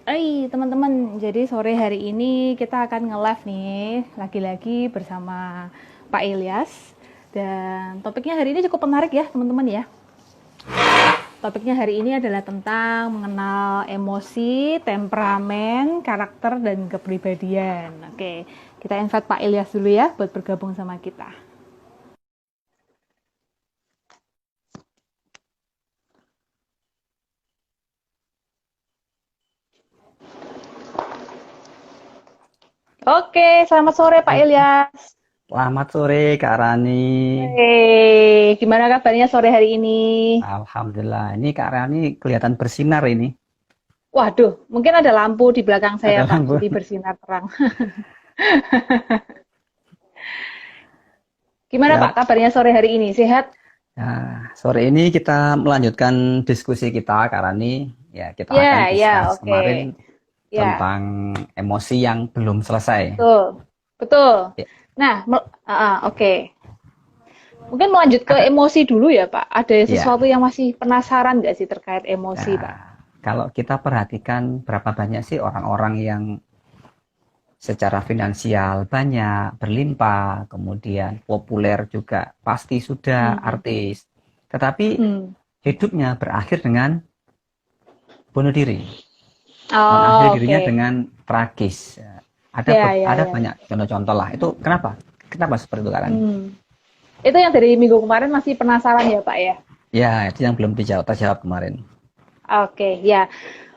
Hai teman-teman, jadi sore hari ini kita akan nge-live nih, lagi-lagi bersama Pak Ilyas. Dan topiknya hari ini cukup menarik ya teman-teman ya. Topiknya hari ini adalah tentang mengenal emosi, temperamen, karakter, dan kepribadian. Oke, kita invite Pak Ilyas dulu ya buat bergabung sama kita. Oke, selamat sore Pak Ilyas. Selamat sore Kak Rani. Hei, gimana kabarnya sore hari ini? Alhamdulillah. Ini Kak Rani kelihatan bersinar ini. Waduh, mungkin ada lampu di belakang saya, Ada Pak, lampu. jadi bersinar terang. Gimana, Pak, Siap. kabarnya sore hari ini? Sehat? Nah, sore ini kita melanjutkan diskusi kita Kak Rani. Ya, kita akan Ya, ya, discuss oke. kemarin Ya, tentang emosi yang belum selesai. betul. Betul. Ya, Nah, oke. Mungkin melanjut ke ada. emosi dulu ya, Pak. Ada Ya. sesuatu yang masih penasaran nggak sih terkait emosi, Pak? Nah, kalau kita perhatikan berapa banyak sih orang-orang yang secara finansial banyak, berlimpah, kemudian populer juga pasti sudah Hmm. artis. Tetapi Hmm. hidupnya berakhir dengan bunuh diri, mengakhiri Oh, dirinya oke. dengan tragis. Ada Ya, ya, ada ya. banyak contoh-contoh lah. Itu kenapa? Kenapa seperti itu Kak? Hmm. Itu yang dari minggu kemarin masih penasaran ya, Pak ya? Ya, itu yang belum terjawab kemarin. Oke, ya.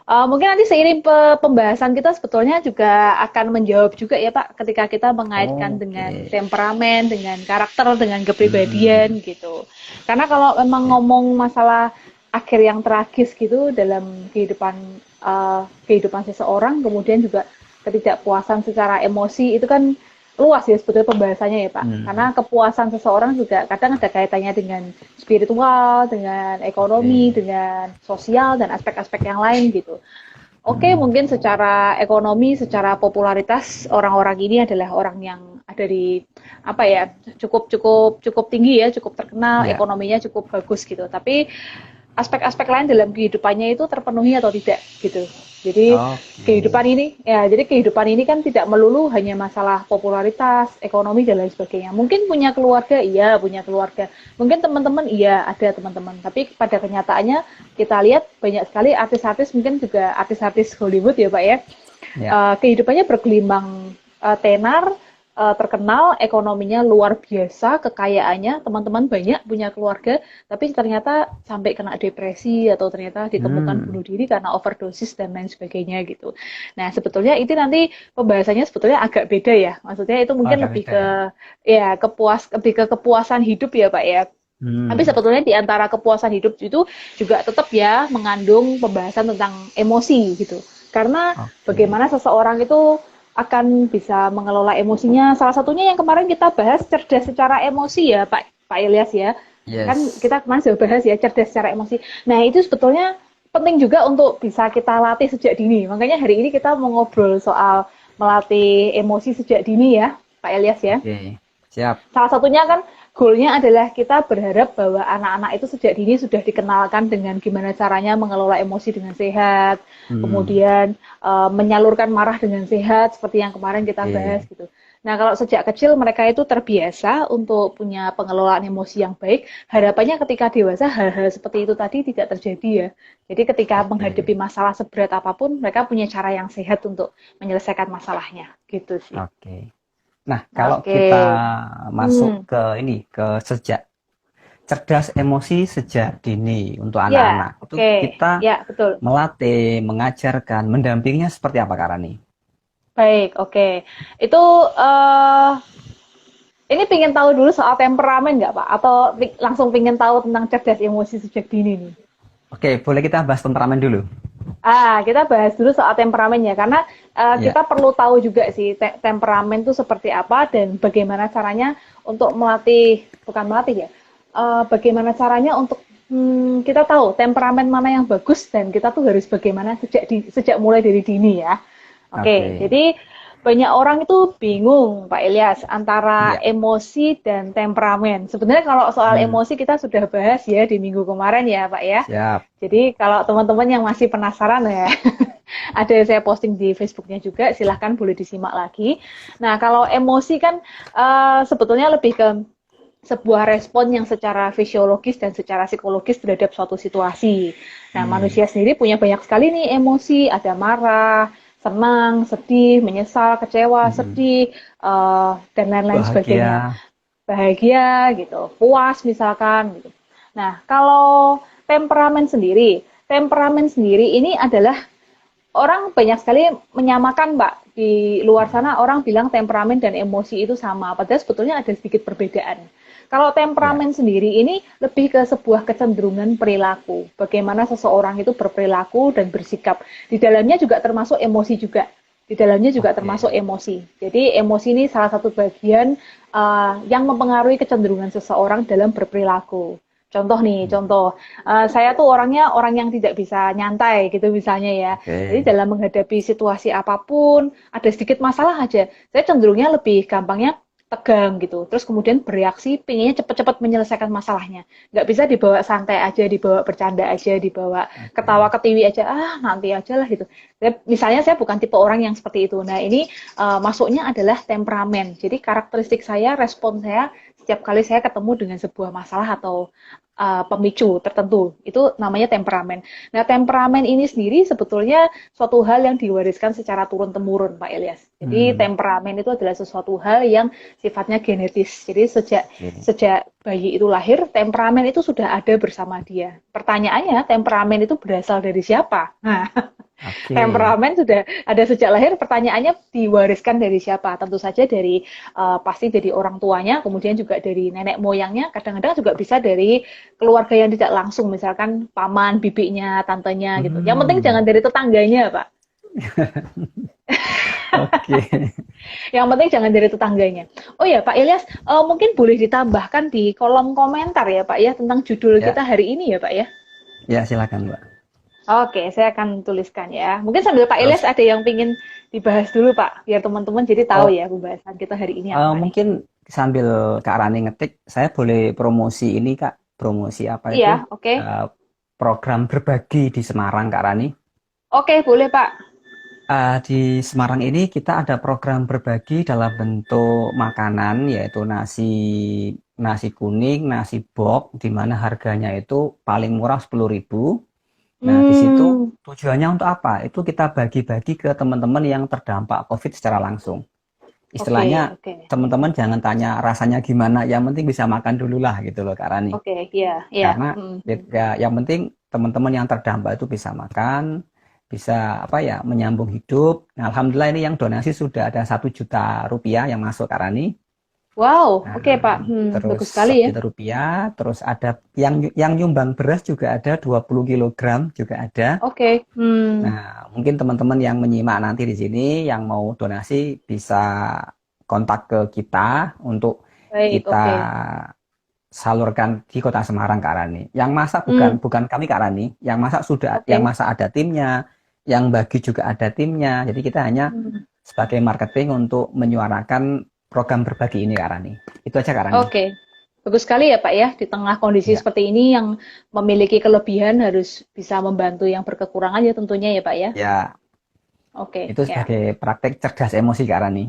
Mungkin nanti seiring pembahasan kita sebetulnya juga akan menjawab juga ya Pak, ketika kita mengaitkan dengan Oke. temperamen, dengan karakter, dengan Hmm. kepribadian gitu. Karena kalau memang Ya. ngomong masalah akhir yang tragis gitu dalam kehidupan seseorang, kemudian juga ketidakpuasan secara emosi itu kan luas ya sebetulnya pembahasannya ya Pak. Karena Hmm. kepuasan seseorang juga kadang ada kaitannya dengan spiritual, dengan ekonomi, Oke. dengan sosial dan aspek-aspek yang lain gitu. Oke, Hmm. mungkin secara ekonomi, secara popularitas orang-orang ini adalah orang yang ada di apa ya, cukup cukup cukup tinggi ya, cukup terkenal, Ya. ekonominya cukup bagus gitu. Tapi aspek-aspek lain dalam kehidupannya itu terpenuhi atau tidak gitu. Jadi Oke. jadi kehidupan ini kan tidak melulu hanya masalah popularitas, ekonomi dan lain sebagainya. Mungkin punya keluarga, iya punya keluarga. Mungkin teman-teman, iya ada teman-teman. Tapi pada kenyataannya kita lihat banyak sekali artis-artis, mungkin juga artis-artis Hollywood ya Pak ya, Ya. kehidupannya bergelimbang tenar, terkenal, ekonominya luar biasa, kekayaannya, teman-teman banyak, punya keluarga, tapi ternyata sampai kena depresi atau ternyata ditemukan Hmm. bunuh diri karena overdosis dan lain sebagainya gitu. Nah, sebetulnya itu nanti pembahasannya sebetulnya agak beda ya. Maksudnya itu Oh, mungkin agak lebih beda ke ya. ya lebih ke kepuasan hidup ya Pak ya. Tapi Hmm. sebetulnya di antara kepuasan hidup itu juga tetap ya mengandung pembahasan tentang emosi gitu. Karena Oke. bagaimana seseorang itu akan bisa mengelola emosinya. Salah satunya yang kemarin kita bahas cerdas secara emosi ya Pak Ilyas ya. Kan Yes. kita kemarin sudah bahas ya cerdas secara emosi. Nah itu sebetulnya penting juga untuk bisa kita latih sejak dini. Makanya hari ini kita mau ngobrol soal melatih emosi sejak dini ya Pak Ilyas ya. Oke. Siap. Salah satunya kan goalnya adalah kita berharap bahwa anak-anak itu sejak dini sudah dikenalkan dengan gimana caranya mengelola emosi dengan sehat, Hmm. kemudian menyalurkan marah dengan sehat seperti yang kemarin kita bahas Oke. gitu. Nah, kalau sejak kecil mereka itu terbiasa untuk punya pengelolaan emosi yang baik, harapannya ketika dewasa hal-hal seperti itu tadi tidak terjadi ya. Jadi ketika Oke. menghadapi masalah seberat apapun, mereka punya cara yang sehat untuk menyelesaikan masalahnya, gitu sih. Oke. Nah, kalau Oke. kita masuk Hmm. ke ini, ke sejak cerdas emosi sejak dini untuk Ya, anak-anak, itu oke. kita Ya, betul. melatih, mengajarkan, mendampinginya seperti apa, Kak Rani? Baik, oke. Itu eh ini pingin tahu dulu soal temperamen nggak, Pak? Atau langsung pingin tahu tentang cerdas emosi sejak dini nih? Oke, boleh kita bahas temperamen dulu? Kita bahas dulu soal temperamen ya, karena Ya. kita perlu tahu juga sih temperamen itu seperti apa dan bagaimana caranya untuk melatih, bukan melatih ya, bagaimana caranya untuk kita tahu temperamen mana yang bagus dan kita tuh harus bagaimana sejak mulai dari dini ya. Oke, Oke. jadi banyak orang itu bingung, Pak Ilyas, antara Ya. emosi dan temperamen. Sebenarnya kalau soal Hmm, emosi kita sudah bahas ya di minggu kemarin ya, Pak ya. siap. Jadi kalau teman-teman yang masih penasaran ya, ada saya posting di Facebooknya juga, silahkan boleh disimak lagi. Nah, kalau emosi kan sebetulnya lebih ke sebuah respon yang secara fisiologis dan secara psikologis terhadap suatu situasi. Nah, Hmm, manusia sendiri punya banyak sekali nih emosi, ada marah, senang, sedih, menyesal, kecewa, hmm. sedih, dan lain-lain sebagainya. Bahagia. Bahagia gitu, puas misalkan gitu. Nah, kalau temperamen sendiri ini adalah orang banyak sekali menyamakan, Mbak. Di luar Hmm, sana orang bilang temperamen dan emosi itu sama, padahal sebetulnya ada sedikit perbedaan. Kalau ya. temperamen sendiri ini lebih ke sebuah kecenderungan perilaku. Bagaimana seseorang itu berperilaku dan bersikap. Di dalamnya juga termasuk emosi juga. Di dalamnya juga termasuk Oke. emosi. Jadi emosi ini salah satu bagian yang mempengaruhi kecenderungan seseorang dalam berperilaku. Contoh nih, Hmm, contoh. Saya tuh orangnya orang yang tidak bisa nyantai gitu misalnya ya. Jadi oke. dalam menghadapi situasi apapun, ada sedikit masalah aja, saya cenderungnya lebih gampangnya tegang gitu. Terus kemudian bereaksi, pinginnya cepet-cepet menyelesaikan masalahnya. Nggak bisa dibawa santai aja, dibawa bercanda aja, dibawa ketawa Oke. ketiwi aja, nanti aja lah gitu. Misalnya saya bukan tipe orang yang seperti itu. Nah ini masuknya adalah temperamen. Jadi karakteristik saya, respon saya setiap kali saya ketemu dengan sebuah masalah atau pemicu tertentu. Itu namanya temperamen. Nah, temperamen ini sendiri sebetulnya suatu hal yang diwariskan secara turun-temurun, Pak Ilyas. Jadi, Hmm, temperamen itu adalah sesuatu hal yang sifatnya genetis. Jadi, sejak oke. sejak bayi itu lahir, temperamen itu sudah ada bersama dia. Pertanyaannya, temperamen itu berasal dari siapa? Nah, Oke. temperamen sudah ada sejak lahir, pertanyaannya diwariskan dari siapa? Tentu saja dari pasti dari orang tuanya, kemudian juga dari nenek moyangnya, kadang-kadang juga bisa dari keluarga yang tidak langsung, misalkan paman, bibinya, tantenya gitu. Yang penting jangan Hmm, dari tetangganya, Pak. oke. Yang penting jangan dari tetangganya. Oh ya, Pak Ilyas, mungkin boleh ditambahkan di kolom komentar ya, Pak ya, tentang judul kita Ya, hari ini ya, Pak ya. ya silakan, Mbak. Oke, saya akan tuliskan ya. Mungkin sambil Pak Terus, Ilyas ada yang pingin dibahas dulu, Pak, biar teman-teman jadi tahu oh, ya pembahasan kita hari ini apa nih. mungkin sambil Kak Rani ngetik, saya boleh promosi ini, Kak. Promosi apa itu? Iya, oke. Eh, program berbagi di Semarang, Kak Rani. Oke, boleh, Pak. Di Semarang ini kita ada program berbagi dalam bentuk makanan, yaitu nasi nasi kuning, nasi box, di mana harganya itu paling murah 10.000. Nah, di situ Hmm, tujuannya untuk apa? Itu kita bagi-bagi ke teman-teman yang terdampak COVID secara langsung. oke, Istilahnya, oke. teman-teman jangan tanya rasanya gimana, yang penting bisa makan dulu lah gitu loh, Kak Rani. Oke, iya, iya. Karena ya, yang penting teman-teman yang terdampak itu bisa makan, bisa apa ya, menyambung hidup. Nah, Alhamdulillah ini yang donasi sudah ada 1 juta rupiah yang masuk, Kak Rani. Wow, oke, Pak. Nah, terus Bagus sekali satu ya. juta rupiah, terus ada yang nyumbang beras juga ada 20 kilogram juga ada. Oke, Nah, mungkin teman-teman yang menyimak nanti di sini yang mau donasi bisa kontak ke kita untuk baik, kita oke. salurkan di Kota Semarang, Kak Rani. Yang masak bukan Hmm, bukan kami, Kak Rani. Yang oke. masak ada timnya, yang bagi juga ada timnya. Jadi kita hanya Hmm. sebagai marketing untuk menyuarakan program berbagi ini, Kak Rani. Itu aja, Kak Rani. Oke. Bagus sekali ya, Pak ya. Di tengah kondisi Ya, seperti ini yang memiliki kelebihan harus bisa membantu yang berkekurangan ya tentunya ya, Pak ya. ya, Oke, itu ya. sebagai praktek cerdas emosi, Kak Rani.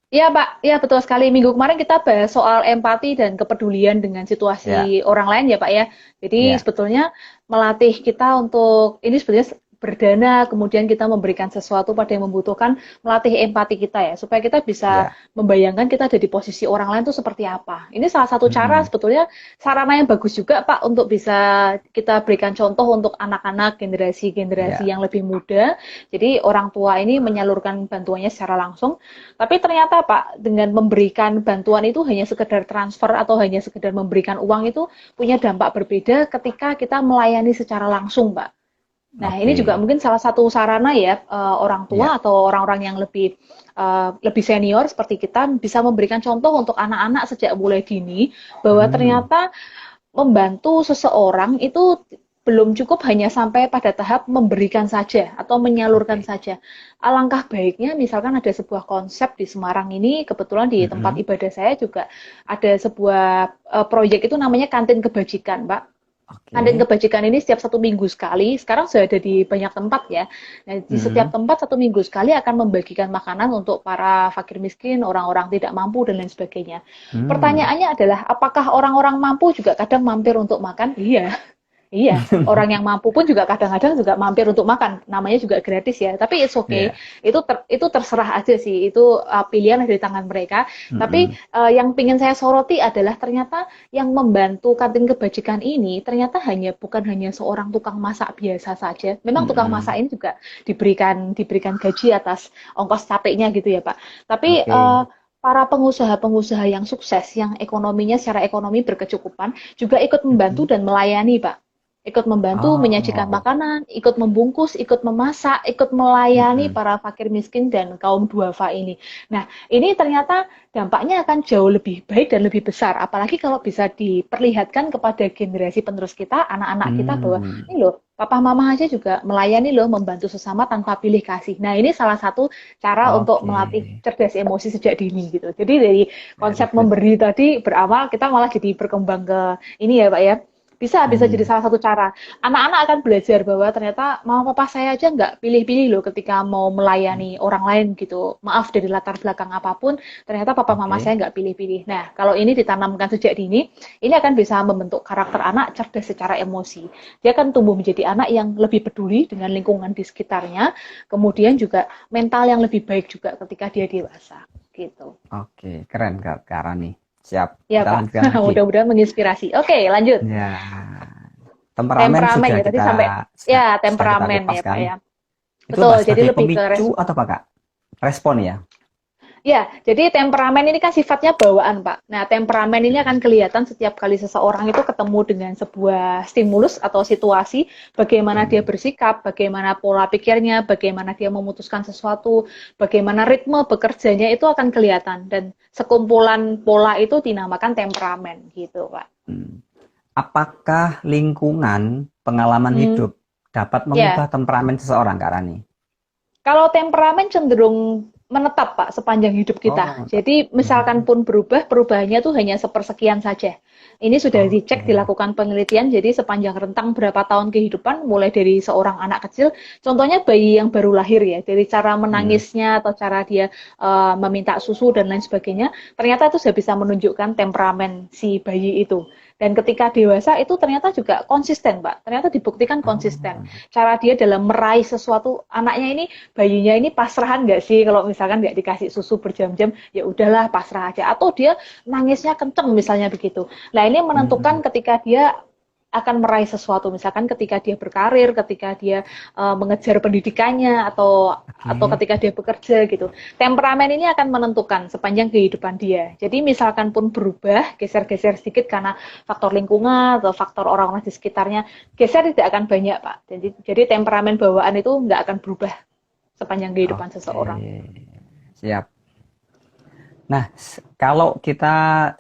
Iya, Pak. Iya, betul sekali. Minggu kemarin kita bahas soal empati dan kepedulian dengan Ya, situasi orang lain ya, Pak ya. Jadi ya. sebetulnya melatih kita untuk ini sebetulnya berdana, kemudian kita memberikan sesuatu pada yang membutuhkan, melatih empati kita ya, supaya kita bisa Ya. membayangkan kita ada di posisi orang lain itu seperti apa. Ini salah satu cara Mm-mm. sebetulnya sarana yang bagus juga, Pak, untuk bisa kita berikan contoh untuk anak-anak generasi-generasi Ya. yang lebih muda. Jadi orang tua ini menyalurkan bantuannya secara langsung, tapi ternyata Pak, dengan memberikan bantuan itu hanya sekedar transfer atau hanya sekedar memberikan uang itu punya dampak berbeda ketika kita melayani secara langsung, Pak. Nah, ini juga Oke. mungkin salah satu sarana ya, orang tua Ya. atau orang-orang yang lebih senior seperti kita bisa memberikan contoh untuk anak-anak sejak mulai dini bahwa Hmm. ternyata membantu seseorang itu belum cukup hanya sampai pada tahap memberikan saja atau menyalurkan Oke. saja. Alangkah baiknya misalkan ada sebuah konsep di Semarang ini, kebetulan di tempat Mm-mm. ibadah saya juga ada sebuah proyek itu namanya kantin kebajikan, Pak. Kantin Oke. kebajikan ini setiap 1 minggu sekali, sekarang sudah ada di banyak tempat ya. Nah, di setiap Mm-mm. tempat 1 minggu sekali akan membagikan makanan untuk para fakir miskin, orang-orang tidak mampu, dan lain sebagainya. Hmm. Pertanyaannya adalah, apakah orang-orang mampu juga kadang mampir untuk makan? Iya, iya, orang yang mampu pun juga kadang-kadang juga mampir untuk makan. Namanya juga gratis ya. Tapi it's okay. Ya. Itu terserah aja sih. Itu pilihan dari tangan mereka. Tapi Mm-mm. yang ingin saya soroti adalah ternyata yang membantu kantin kebajikan ini ternyata bukan hanya seorang tukang masak biasa saja. Memang tukang masak Mm-mm. ini juga diberikan gaji atas ongkos capeknya gitu ya, Pak. Tapi Oke. para pengusaha-pengusaha yang sukses, yang ekonominya secara ekonomi berkecukupan, juga ikut membantu Mm-mm. dan melayani, Pak. Ikut membantu menyajikan Oh. makanan, ikut membungkus, ikut memasak, ikut melayani Mm-mm. para fakir miskin dan kaum duafa ini. Nah, ini ternyata dampaknya akan jauh lebih baik dan lebih besar. Apalagi kalau bisa diperlihatkan kepada generasi penerus kita, anak-anak kita bahwa Hmm. ini loh, papa mama aja juga melayani loh, membantu sesama tanpa pilih kasih. Nah, ini salah satu cara untuk Oke. melatih cerdas emosi sejak dini gitu. Jadi dari Very konsep good. memberi tadi berawal, kita malah jadi berkembang ke ini ya Pak ya, bisa jadi Hmm. salah satu cara. Anak-anak akan belajar bahwa ternyata mama papa saya aja nggak pilih-pilih loh ketika mau melayani orang lain gitu. Maaf dari latar belakang apapun, ternyata papa mama Oke. saya nggak pilih-pilih. Nah, kalau ini ditanamkan sejak dini, ini akan bisa membentuk karakter anak cerdas secara emosi. Dia akan tumbuh menjadi anak yang lebih peduli dengan lingkungan di sekitarnya, kemudian juga mental yang lebih baik juga ketika dia dewasa. Gitu. Oke. Keren Kak Rani. Siap. Ya Kita Pak, lanjutkan lagi. mudah-mudahan menginspirasi. Oke, lanjut. Ya. Temperamen Temperamen sudah ya tadi kita sampai ya sudah kita temperamen kupas ya Pak kan. ya. Itu apa Betul, jadi sebagai lebih ke pemicu atau apa Kak? Respon ya? ya, jadi temperamen ini kan sifatnya bawaan, Pak. Nah, temperamen ini akan kelihatan setiap kali seseorang itu ketemu dengan sebuah stimulus atau situasi, bagaimana dia Hmm. bersikap, bagaimana pola pikirnya, bagaimana dia memutuskan sesuatu, bagaimana ritme bekerjanya itu akan kelihatan dan sekumpulan pola itu dinamakan temperamen gitu, Pak. Hmm. Apakah lingkungan, pengalaman Hmm, hidup dapat mengubah ya. temperamen seseorang Kak Rani? Kalau temperamen cenderung menetap, Pak, sepanjang hidup kita. Oh, Jadi, misalkan mhm. pun berubah, perubahannya tuh hanya sepersekian saja. Ini sudah dicek, Oke. dilakukan penelitian, jadi sepanjang rentang berapa tahun kehidupan, mulai dari seorang anak kecil, contohnya bayi yang baru lahir ya, dari cara Hmm. menangisnya atau cara dia meminta susu dan lain sebagainya, ternyata itu sudah bisa menunjukkan temperamen si bayi itu. Dan ketika dewasa itu ternyata juga konsisten, Pak. Ternyata dibuktikan konsisten. Oh. Cara dia dalam meraih sesuatu, anaknya ini bayinya ini pasrahan nggak sih kalau misalkan nggak dikasih susu berjam-jam, ya udahlah pasrah aja, atau dia nangisnya kenceng misalnya begitu. Nah, ini menentukan Hmm. ketika dia akan meraih sesuatu, misalkan ketika dia berkarir, ketika dia mengejar pendidikannya, atau Oke. ketika dia bekerja gitu. Temperamen ini akan menentukan sepanjang kehidupan dia. Jadi misalkan pun berubah, geser-geser sedikit karena faktor lingkungan atau faktor orang-orang di sekitarnya, geser tidak akan banyak, Pak. Jadi temperamen bawaan itu nggak akan berubah sepanjang kehidupan Oke. seseorang. Siap. Nah, kalau kita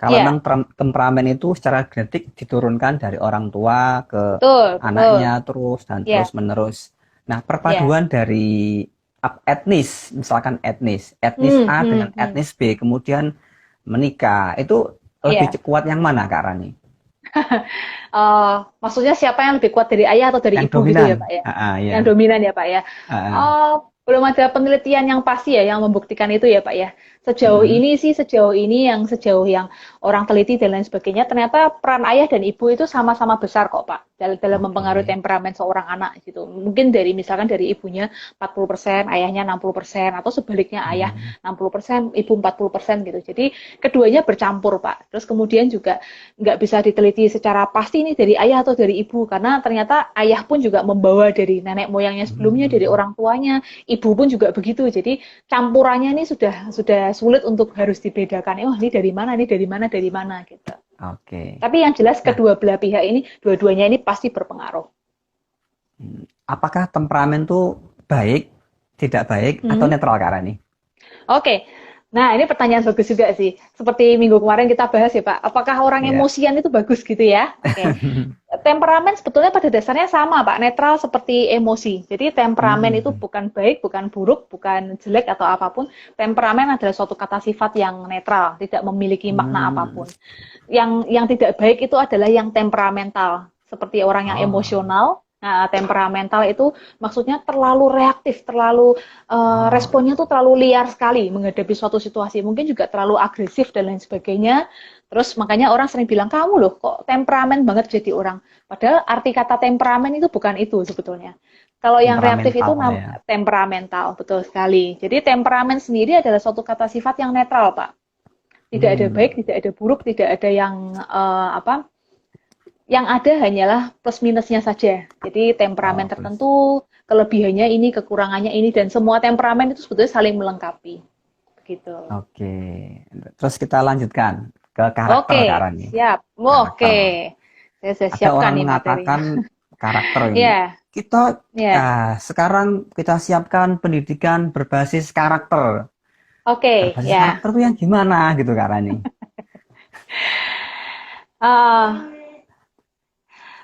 kalau memang Iya, temperamen itu secara genetik diturunkan dari orang tua ke betul, betul. anaknya terus dan Iya, terus menerus. Nah, iya. perpaduan dari etnis, misalkan etnis A dengan Hmm. etnis B, kemudian menikah, itu lebih Iya. kuat yang mana, Kak Rani? Maksudnya siapa yang lebih kuat dari ayah atau dari Yang ibu gitu dominan? ya, Pak ya? Ya. Yang dominan ya, Pak ya? Ah, Belum ada penelitian yang pasti ya yang membuktikan itu ya, Pak ya. mm-mm, Sejauh ini sejauh yang orang teliti dan lain sebagainya, ternyata peran ayah dan ibu itu sama-sama besar kok, Pak, dalam mempengaruhi oke. temperamen seorang anak gitu. Mungkin misalkan dari ibunya 40%, ayahnya 60%, atau sebaliknya ayah Hmm, 60%, ibu 40% gitu. Jadi keduanya bercampur, Pak. Terus kemudian juga nggak bisa diteliti secara pasti ini dari ayah atau dari ibu, karena ternyata ayah pun juga membawa dari nenek moyangnya sebelumnya, dari hmm, orang tuanya, ibu pun juga begitu. Jadi campurannya ini sudah sulit untuk harus dibedakan. Oh, ini dari mana, ini dari mana, dari mana gitu. oke. Tapi yang jelas Nah, kedua belah pihak ini, dua-duanya ini pasti berpengaruh. apakah temperamen itu baik, tidak baik, atau Hmm. netral, Kak Rani? Oke, Nah, ini pertanyaan bagus juga sih. Seperti minggu kemarin kita bahas ya, Pak. Apakah orang Ya. emosian itu bagus gitu ya? Oke. Temperamen sebetulnya pada dasarnya sama, Pak. Netral seperti emosi. Jadi temperamen itu Hmm. bukan baik, bukan buruk, bukan jelek atau apapun. Temperamen adalah suatu kata sifat yang netral, tidak memiliki makna Hmm. apapun. Yang tidak baik itu adalah yang temperamental, seperti orang yang Oh. emosional. Nah, temperamental itu maksudnya terlalu reaktif, terlalu Oh. responnya tuh terlalu liar sekali menghadapi suatu situasi, mungkin juga terlalu agresif dan lain sebagainya. Terus makanya orang sering bilang, kamu loh kok temperamen banget jadi orang. Padahal arti kata temperamen itu bukan itu sebetulnya. Kalau yang reaktif itu Temperamental ya. temperamental, betul sekali. Jadi temperamen sendiri adalah suatu kata sifat yang netral, Pak. Tidak ada Hmm. baik, tidak ada buruk, tidak ada yang apa? Yang ada hanyalah plus minusnya saja. Jadi temperamen Oh, plus. tertentu, kelebihannya ini, kekurangannya ini, dan semua temperamen itu sebetulnya saling melengkapi. Begitu. Oke. Terus kita lanjutkan ke karakter Kak Oke, Rani. siap. Karakter. Oke, saya Ada siapkan orang nih materinya. mengatakan karakter ini. Ya, Kita ya. sekarang kita siapkan pendidikan berbasis karakter. Oke, Berbasis ya. karakter itu yang gimana gitu Kak Rani? Ah,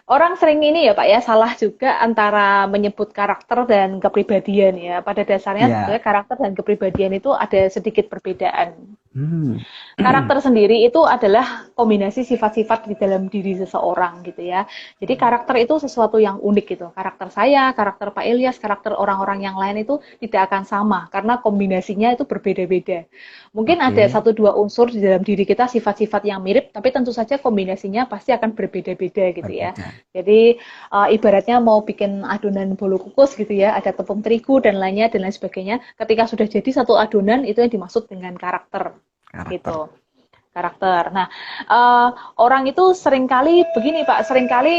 orang sering ini ya Pak ya, salah juga antara menyebut karakter dan kepribadian ya. Pada dasarnya Ya. sebetulnya karakter dan kepribadian itu ada sedikit perbedaan. Hmm. Karakter sendiri itu adalah kombinasi sifat-sifat di dalam diri seseorang gitu ya. Jadi karakter itu sesuatu yang unik gitu. Karakter saya, karakter Pak Ilyas, karakter orang-orang yang lain itu tidak akan sama karena kombinasinya itu berbeda-beda. Mungkin ada Oke. satu dua unsur di dalam diri kita sifat-sifat yang mirip, tapi tentu saja kombinasinya pasti akan berbeda-beda gitu ya. Berbeda. Jadi ibaratnya mau bikin adonan bolu kukus gitu ya, ada tepung terigu dan lainnya dan lain sebagainya. Ketika sudah jadi satu adonan itu yang dimaksud dengan karakter Karakter. gitu. Karakter. Nah, uh, orang itu seringkali begini Pak, seringkali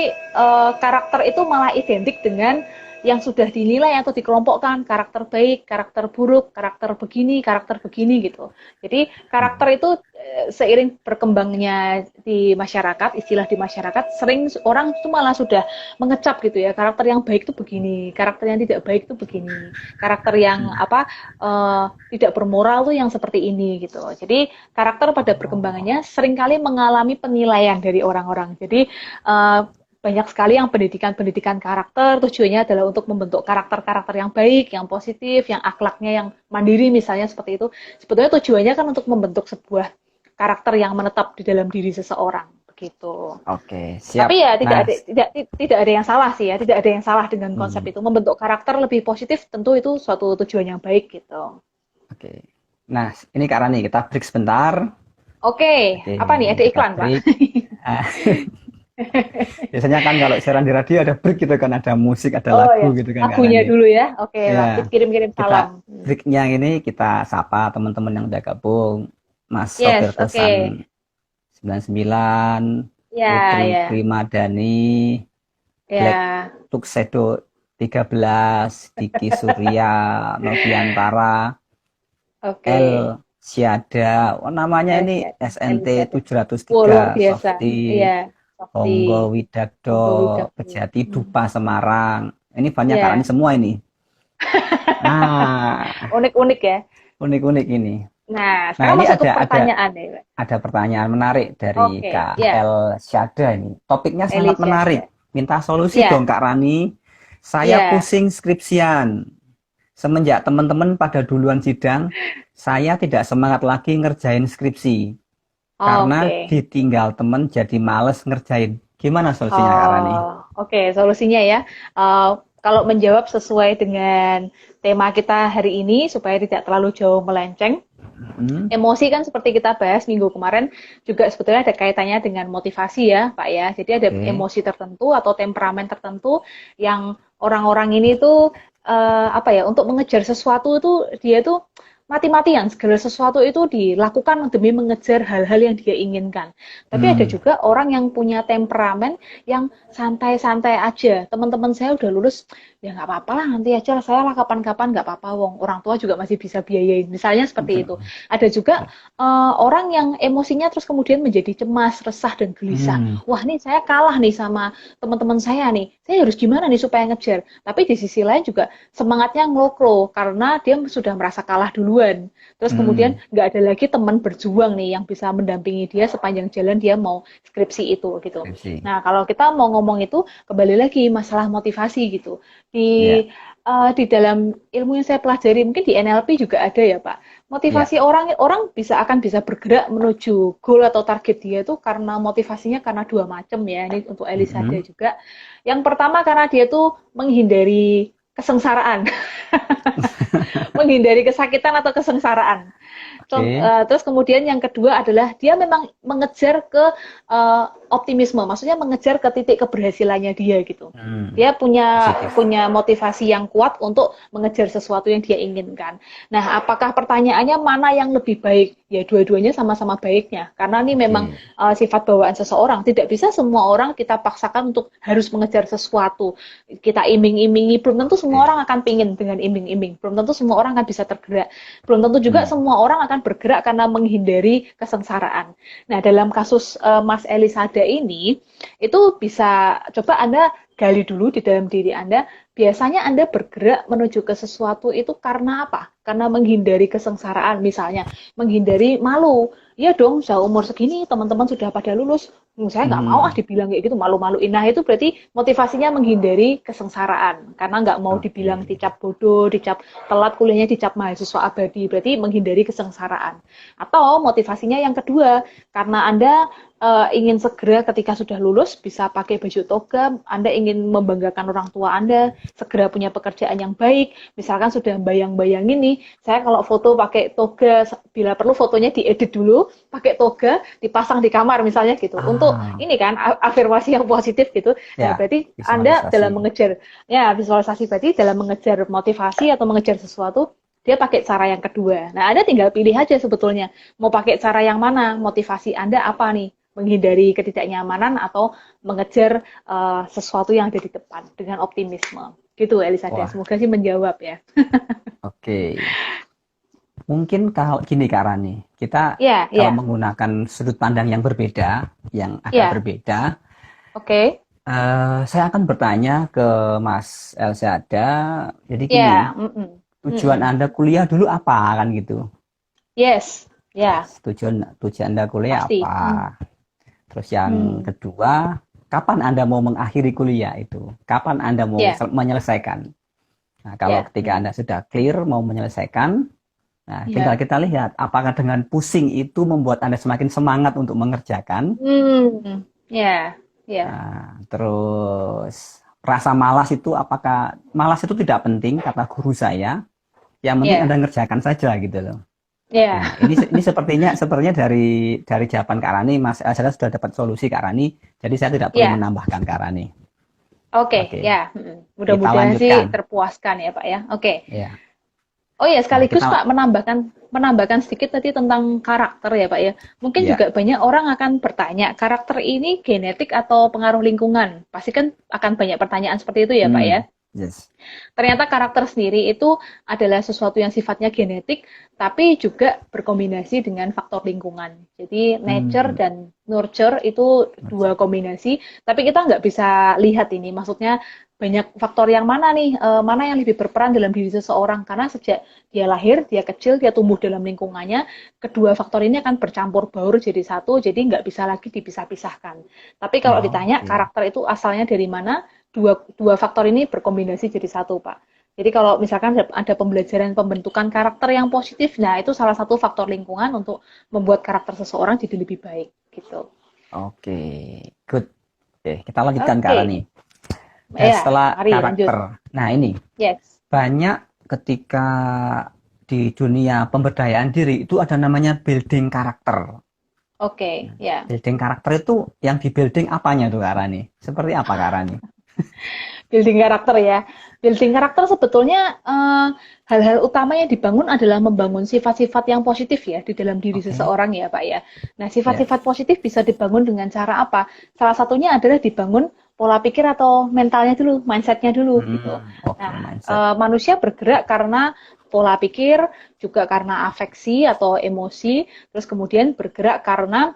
karakter itu malah identik dengan yang sudah dinilai atau dikelompokkan karakter baik, karakter buruk, karakter begini gitu. Jadi Hmm. karakter itu seiring berkembangnya di masyarakat, istilah di masyarakat, sering orang itu malah sudah mengecap gitu ya, karakter yang baik itu begini, karakter yang tidak baik itu begini, karakter yang Hmm. apa tidak bermoral tuh yang seperti ini gitu. Jadi karakter pada Oh. perkembangannya seringkali mengalami penilaian dari orang-orang. Jadi banyak sekali yang pendidikan-pendidikan karakter tujuannya adalah untuk membentuk karakter-karakter yang baik, yang positif, yang akhlaknya yang mandiri misalnya seperti itu. Sebetulnya tujuannya kan untuk membentuk sebuah karakter yang menetap di dalam diri seseorang begitu. Oke, siap. Tapi ya Nah, tidak ada yang salah sih ya, tidak ada yang salah dengan konsep hmm, itu. Membentuk karakter lebih positif tentu itu suatu tujuan yang baik gitu. oke. Nah, ini Kak Rani, kita break sebentar. Oke, Oke, apa nih? Ada kita iklan, Pak? break. Ah, biasanya kan kalau siaran di radio ada break gitu kan, ada musik, ada Oh lagu ya, gitu kan Kak lagunya Rani. dulu ya. Oke, lanjut Ya, kirim-kirim salam. kita breaknya ini kita sapa teman-teman yang udah gabung. Mas Sopir Yes, Kosan oke. 99, Ya, Putri ya, Primadani, Black ya. Tuxedo 13, Diki Surya, Noviantara, Oke. El Syada, oh, namanya Yes, ini ya. SNT Elizabeth. Wow, 703, luar biasa. Softy, Iya, Honggo Sakti, Widakdo, Tunggu Widakti. Pejati Hmm. Dupa Semarang. Ini banyak karena ini Ya, semua ini. Nah, unik-unik ya. unik-unik ini. Nah, Nah, sekarang ini masuk ke ada pertanyaan nih, Pak. ada pertanyaan menarik dari Oke, Kak ya, El Syada ini. Topiknya sangat Elizabeth. menarik. Minta solusi dong Ya, Kak Rani. Saya ya. pusing skripsian. Semenjak teman-teman pada duluan sidang, saya tidak semangat lagi ngerjain skripsi. Karena Oke. ditinggal temen jadi males ngerjain. Gimana solusinya Kak Rani? Oh, oke, solusinya ya. Eh, kalau menjawab sesuai dengan tema kita hari ini supaya tidak terlalu jauh melenceng, Hmm? emosi kan seperti kita bahas minggu kemarin juga sebetulnya ada kaitannya dengan motivasi ya, Pak ya. Jadi ada Oke. emosi tertentu atau temperamen tertentu yang orang-orang ini tuh apa ya, untuk mengejar sesuatu itu dia tuh mati-matian segala sesuatu itu dilakukan demi mengejar hal-hal yang dia inginkan. Tapi ada Hmm. juga orang yang punya temperamen yang santai-santai aja. Teman-teman saya udah lulus, ya nggak apa-apa lah nanti aja saya lah kapan-kapan nggak apa-apa wong. Orang tua juga masih bisa biayain. Misalnya seperti itu. Betul. Ada juga orang yang emosinya terus kemudian menjadi cemas, resah dan gelisah. Hmm. Wah nih saya kalah nih sama teman-teman saya nih. Saya harus gimana nih supaya ngejar? Tapi di sisi lain juga semangatnya ngelokro karena dia sudah merasa kalah duluan duluan. Terus kemudian Hmm. nggak ada lagi teman berjuang nih yang bisa mendampingi dia sepanjang jalan dia mau skripsi itu gitu. Skripsi. Nah, kalau kita mau ngomong itu kembali lagi masalah motivasi gitu. Di Ya, di dalam ilmu yang saya pelajari mungkin di NLP juga ada ya, Pak. ya. Motivasi orang orang bisa bergerak menuju goal atau target dia itu karena motivasinya karena dua macam ya. Ini untuk Elisada Mm-mm. juga. Yang pertama karena dia tuh menghindari kesengsaraan, menghindari kesakitan atau kesengsaraan. Oke. Terus kemudian yang kedua adalah dia memang mengejar ke optimisme, maksudnya mengejar ke titik keberhasilannya dia gitu. Hmm. Dia punya Positif. punya motivasi yang kuat untuk mengejar sesuatu yang dia inginkan. Nah, apakah pertanyaannya mana yang lebih baik? Ya dua-duanya sama-sama baiknya. Karena ini memang Oke. sifat bawaan seseorang. Tidak bisa semua orang kita paksakan untuk harus mengejar sesuatu. Kita iming-imingi, belum tentu semua Oke. orang akan pingin dengan iming-iming. Belum tentu semua orang akan bisa tergerak. Belum tentu juga Hmm. semua orang akan bergerak karena menghindari kesengsaraan. Nah, dalam kasus Mas Elisada ini, itu bisa coba Anda gali dulu di dalam diri Anda, biasanya Anda bergerak menuju ke sesuatu itu karena apa? Karena menghindari kesengsaraan, misalnya menghindari malu. Iya dong, saya umur segini, teman-teman sudah pada lulus, saya nggak mau Hmm. dibilang kayak gitu, malu-maluin. Nah, itu berarti motivasinya menghindari kesengsaraan, karena nggak mau dibilang Oke. dicap bodoh, dicap telat kuliahnya, dicap mahasiswa abadi, berarti menghindari kesengsaraan. Atau motivasinya yang kedua, karena Anda ingin segera ketika sudah lulus bisa pakai baju toga, Anda ingin membanggakan orang tua Anda, segera punya pekerjaan yang baik, misalkan sudah bayang-bayangin nih, saya kalau foto pakai toga, bila perlu fotonya diedit dulu, pakai toga, dipasang di kamar misalnya gitu, untuk Ah, ini kan afirmasi yang positif gitu. Nah, ya, berarti Anda dalam visualisasi. mengejar, ya visualisasi berarti dalam mengejar motivasi atau mengejar sesuatu, dia pakai cara yang kedua. Nah, Anda tinggal pilih aja sebetulnya, mau pakai cara yang mana, motivasi Anda apa nih? Menghindari ketidaknyamanan atau mengejar sesuatu yang ada di depan dengan optimisme. Gitu, Elisada. Wah, Semoga sih menjawab ya. oke. Mungkin kalau gini Kak Rani, kita Ya, kalau ya, menggunakan sudut pandang yang berbeda, yang agak ya. berbeda, Oke. saya akan bertanya ke Mas Elzada. Jadi gini, Ya, mm-mm. tujuan Mm-mm. Anda kuliah dulu apa kan gitu? Yes, ya, Tujuan tujuan Anda kuliah pasti. apa? Hmm. Terus yang Hmm. kedua, kapan Anda mau mengakhiri kuliah itu? Kapan Anda mau Ya, menyelesaikan? Nah, kalau ya. ketika Mm. Anda sudah clear mau menyelesaikan, nah tinggal Ya. kita lihat apakah dengan pusing itu membuat Anda semakin semangat untuk mengerjakan. Hmm. Ya, ya. Nah, terus rasa malas itu apakah malas itu tidak penting kata guru saya, yang penting Ya, Anda ngerjakan saja gitu loh. ya. Nah, ini sepertinya dari jawaban Kak Rani, Mas saya sudah dapat solusi Kak Rani, jadi saya tidak perlu Ya. menambahkan Kak Rani. Oke, Oke, ya. Mm-mm. kita Mudah-mudahan sih lanjutkan. terpuaskan ya, Pak ya. Oke. Ya. Oh ya, Nah, sekaligus Pak menambahkan sedikit tadi tentang karakter ya Pak ya. Mungkin juga ya, banyak orang akan bertanya, karakter ini genetik atau pengaruh lingkungan? Pasti kan akan banyak pertanyaan seperti itu ya Pak ya. yes. Ternyata karakter sendiri itu adalah sesuatu yang sifatnya genetik, tapi juga berkombinasi dengan faktor lingkungan. Jadi nature Hmm, dan nurture itu dua kombinasi, tapi kita nggak bisa lihat ini. Maksudnya banyak faktor yang mana nih, mana yang lebih berperan dalam diri seseorang. Karena sejak dia lahir, dia kecil, dia tumbuh dalam lingkungannya, kedua faktor ini akan bercampur baur jadi satu, jadi nggak bisa lagi dipisah-pisahkan. Tapi kalau ditanya oke. karakter itu asalnya dari mana, dua faktor ini berkombinasi jadi satu, Pak. Jadi kalau misalkan ada pembelajaran pembentukan karakter yang positif, nah itu salah satu faktor lingkungan untuk membuat karakter seseorang jadi lebih baik gitu. Oke, good. Oke, kita lanjutkan Kak Oke, Rani. ya, Setelah mari lanjut. karakter. Nah, ini Yes, banyak ketika di dunia pemberdayaan diri itu ada namanya building karakter. oke, ya. Building karakter itu yang di building apanya tuh Kak Rani? Seperti apa Kak Rani? Building karakter ya. Building karakter sebetulnya hal-hal utama yang dibangun adalah membangun sifat-sifat yang positif ya di dalam diri Oke, seseorang ya Pak ya. Nah ya. sifat-sifat positif bisa dibangun dengan cara apa? Salah satunya adalah dibangun pola pikir atau mentalnya dulu, mindsetnya dulu gitu. Oke, Nah mindset. manusia bergerak karena pola pikir, juga karena afeksi atau emosi, terus kemudian bergerak karena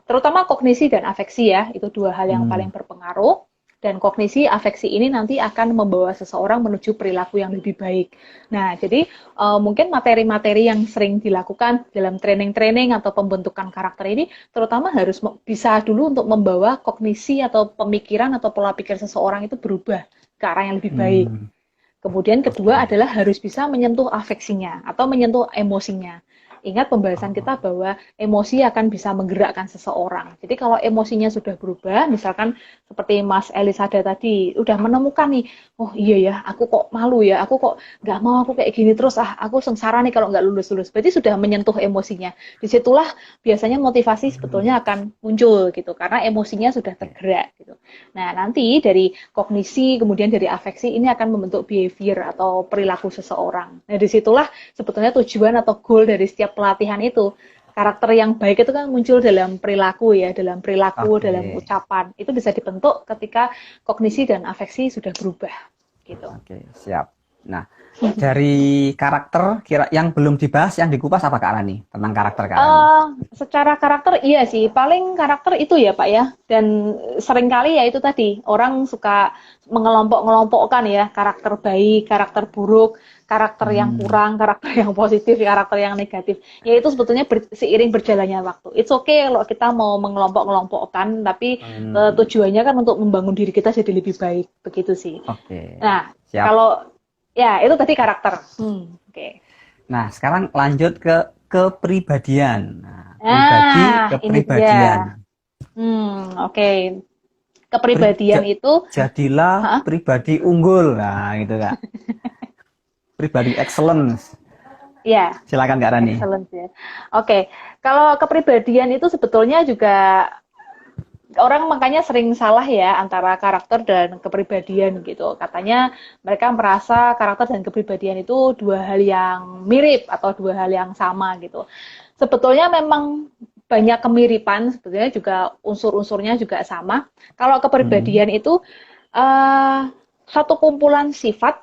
terutama kognisi dan afeksi ya, itu dua hal yang Hmm, paling berpengaruh. dan kognisi afeksi ini nanti akan membawa seseorang menuju perilaku yang lebih baik. Nah, jadi mungkin materi-materi yang sering dilakukan dalam training-training atau pembentukan karakter ini terutama harus bisa dulu untuk membawa kognisi atau pemikiran atau pola pikir seseorang itu berubah ke arah yang lebih baik. Hmm, Kemudian kedua oke. adalah harus bisa menyentuh afeksinya atau menyentuh emosinya. Ingat pembahasan Oh, kita bahwa emosi akan bisa menggerakkan seseorang. Jadi kalau emosinya sudah berubah, misalkan seperti Mas Elisada tadi, udah menemukan nih, oh iya ya, aku kok malu ya, aku kok nggak mau aku kayak gini terus, aku sengsara nih kalau nggak lulus-lulus. Berarti sudah menyentuh emosinya. Disitulah biasanya motivasi hmm, sebetulnya akan muncul gitu, karena emosinya sudah oke. tergerak gitu. Nah, nanti dari kognisi, kemudian dari afeksi, ini akan membentuk behavior atau perilaku seseorang. Nah, disitulah sebetulnya tujuan atau goal dari setiap pelatihan itu. Karakter yang baik itu kan muncul dalam perilaku ya, dalam perilaku, dalam Oke. ucapan. Itu bisa dibentuk ketika kognisi dan afeksi sudah berubah, gitu. Oke, siap. Nah, dari karakter kira yang belum dibahas, yang dikupas apa Kak Rani? Tentang karakter Kak Rani. Eh, secara karakter iya sih, paling karakter itu ya Pak ya. Dan seringkali ya itu tadi, orang suka mengelompok-ngelompokkan ya, karakter baik, karakter buruk, karakter yang Hmm, kurang, karakter yang positif, karakter yang negatif. Ya itu sebetulnya seiring berjalannya waktu. It's okay kalau kita mau mengelompok-ngelompokkan, tapi hmm, tujuannya kan untuk membangun diri kita jadi lebih baik, begitu sih. oke, Nah, siap. kalau ya itu tadi karakter. Oke. Nah, sekarang lanjut ke kepribadian. Nah, pribadi, Nah, ini dia. kepribadian. Oke. Kepribadian itu, Jadilah hah? pribadi unggul. Nah, gitu Kak. Pribadi excellence. Ya, Silakan Kak Rani. excellent ya. Oke, kalau kepribadian itu sebetulnya juga orang makanya sering salah ya antara karakter dan kepribadian gitu. Katanya mereka merasa karakter dan kepribadian itu dua hal yang mirip atau dua hal yang sama gitu. Sebetulnya memang banyak kemiripan, sebetulnya juga unsur-unsurnya juga sama. Kalau Hmm, kepribadian itu satu kumpulan sifat,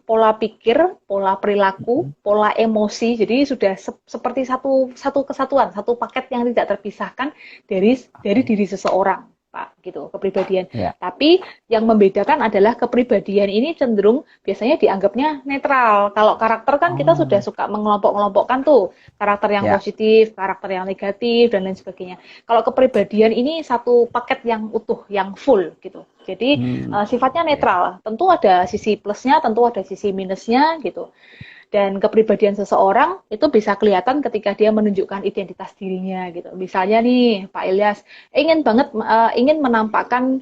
pola pikir, pola perilaku, hmm, pola emosi. Jadi sudah seperti satu satu kesatuan, satu paket yang tidak terpisahkan dari oke. diri seseorang, Pak, gitu, kepribadian. Ya. Tapi yang membedakan adalah kepribadian ini cenderung biasanya dianggapnya netral. Kalau karakter kan kita sudah Oh, suka mengelompok-kelompokkan tuh, karakter yang ya. positif, karakter yang negatif dan lain sebagainya. Kalau kepribadian ini satu paket yang utuh, yang full gitu. Jadi sifatnya Oke. netral. Tentu ada sisi plusnya, tentu ada sisi minusnya gitu. Dan kepribadian seseorang itu bisa kelihatan ketika dia menunjukkan identitas dirinya gitu. Misalnya nih Pak Ilyas ingin menampakkan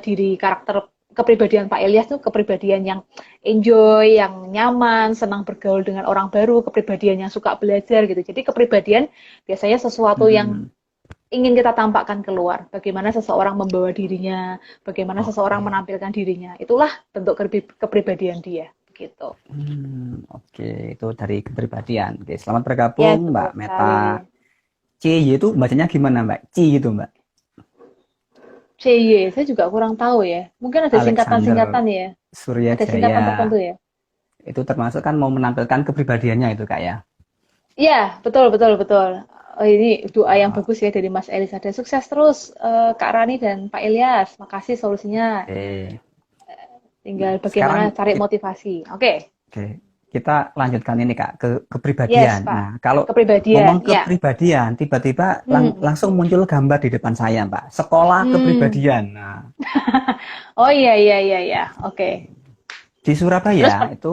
diri karakter kepribadian Pak Ilyas tuh kepribadian yang enjoy, yang nyaman, senang bergaul dengan orang baru, kepribadian yang suka belajar gitu. Jadi kepribadian biasanya sesuatu yang Hmm, ingin kita tampakkan keluar. Bagaimana seseorang membawa dirinya, bagaimana seseorang oke. menampilkan dirinya. Itulah bentuk kepribadian dia. Gitu. Oke, itu dari kepribadian. Oke, selamat Ya, bergabung betul Mbak Meta. sekali. C Y itu bacanya gimana Mbak? C itu Mbak. CY, saya juga kurang tahu ya. Mungkin ada Alexander singkatan-singkatan ya. Ada singkatan Suryajaya. tertentu ya. Itu termasuk kan mau menampilkan kepribadiannya itu Kak ya. Iya, betul, betul, betul. Oh, ini doa yang Oh, bagus ya dari Mas Elis. Ada sukses terus Kak Rani dan Pak Ilyas. Makasih solusinya. oke. Nah, Tinggal bagaimana sekarang cari motivasi. Oke. oke, kita lanjutkan ini Kak ke Yes, kepribadian. Pak. Nah, kalau ngomong Kepribadian, ya. kepribadian, tiba-tiba Hmm. langsung muncul gambar di depan saya, Pak. Sekolah Hmm. kepribadian. Nah, Oh iya, iya, iya, iya. Oke. di Terus, Surabaya itu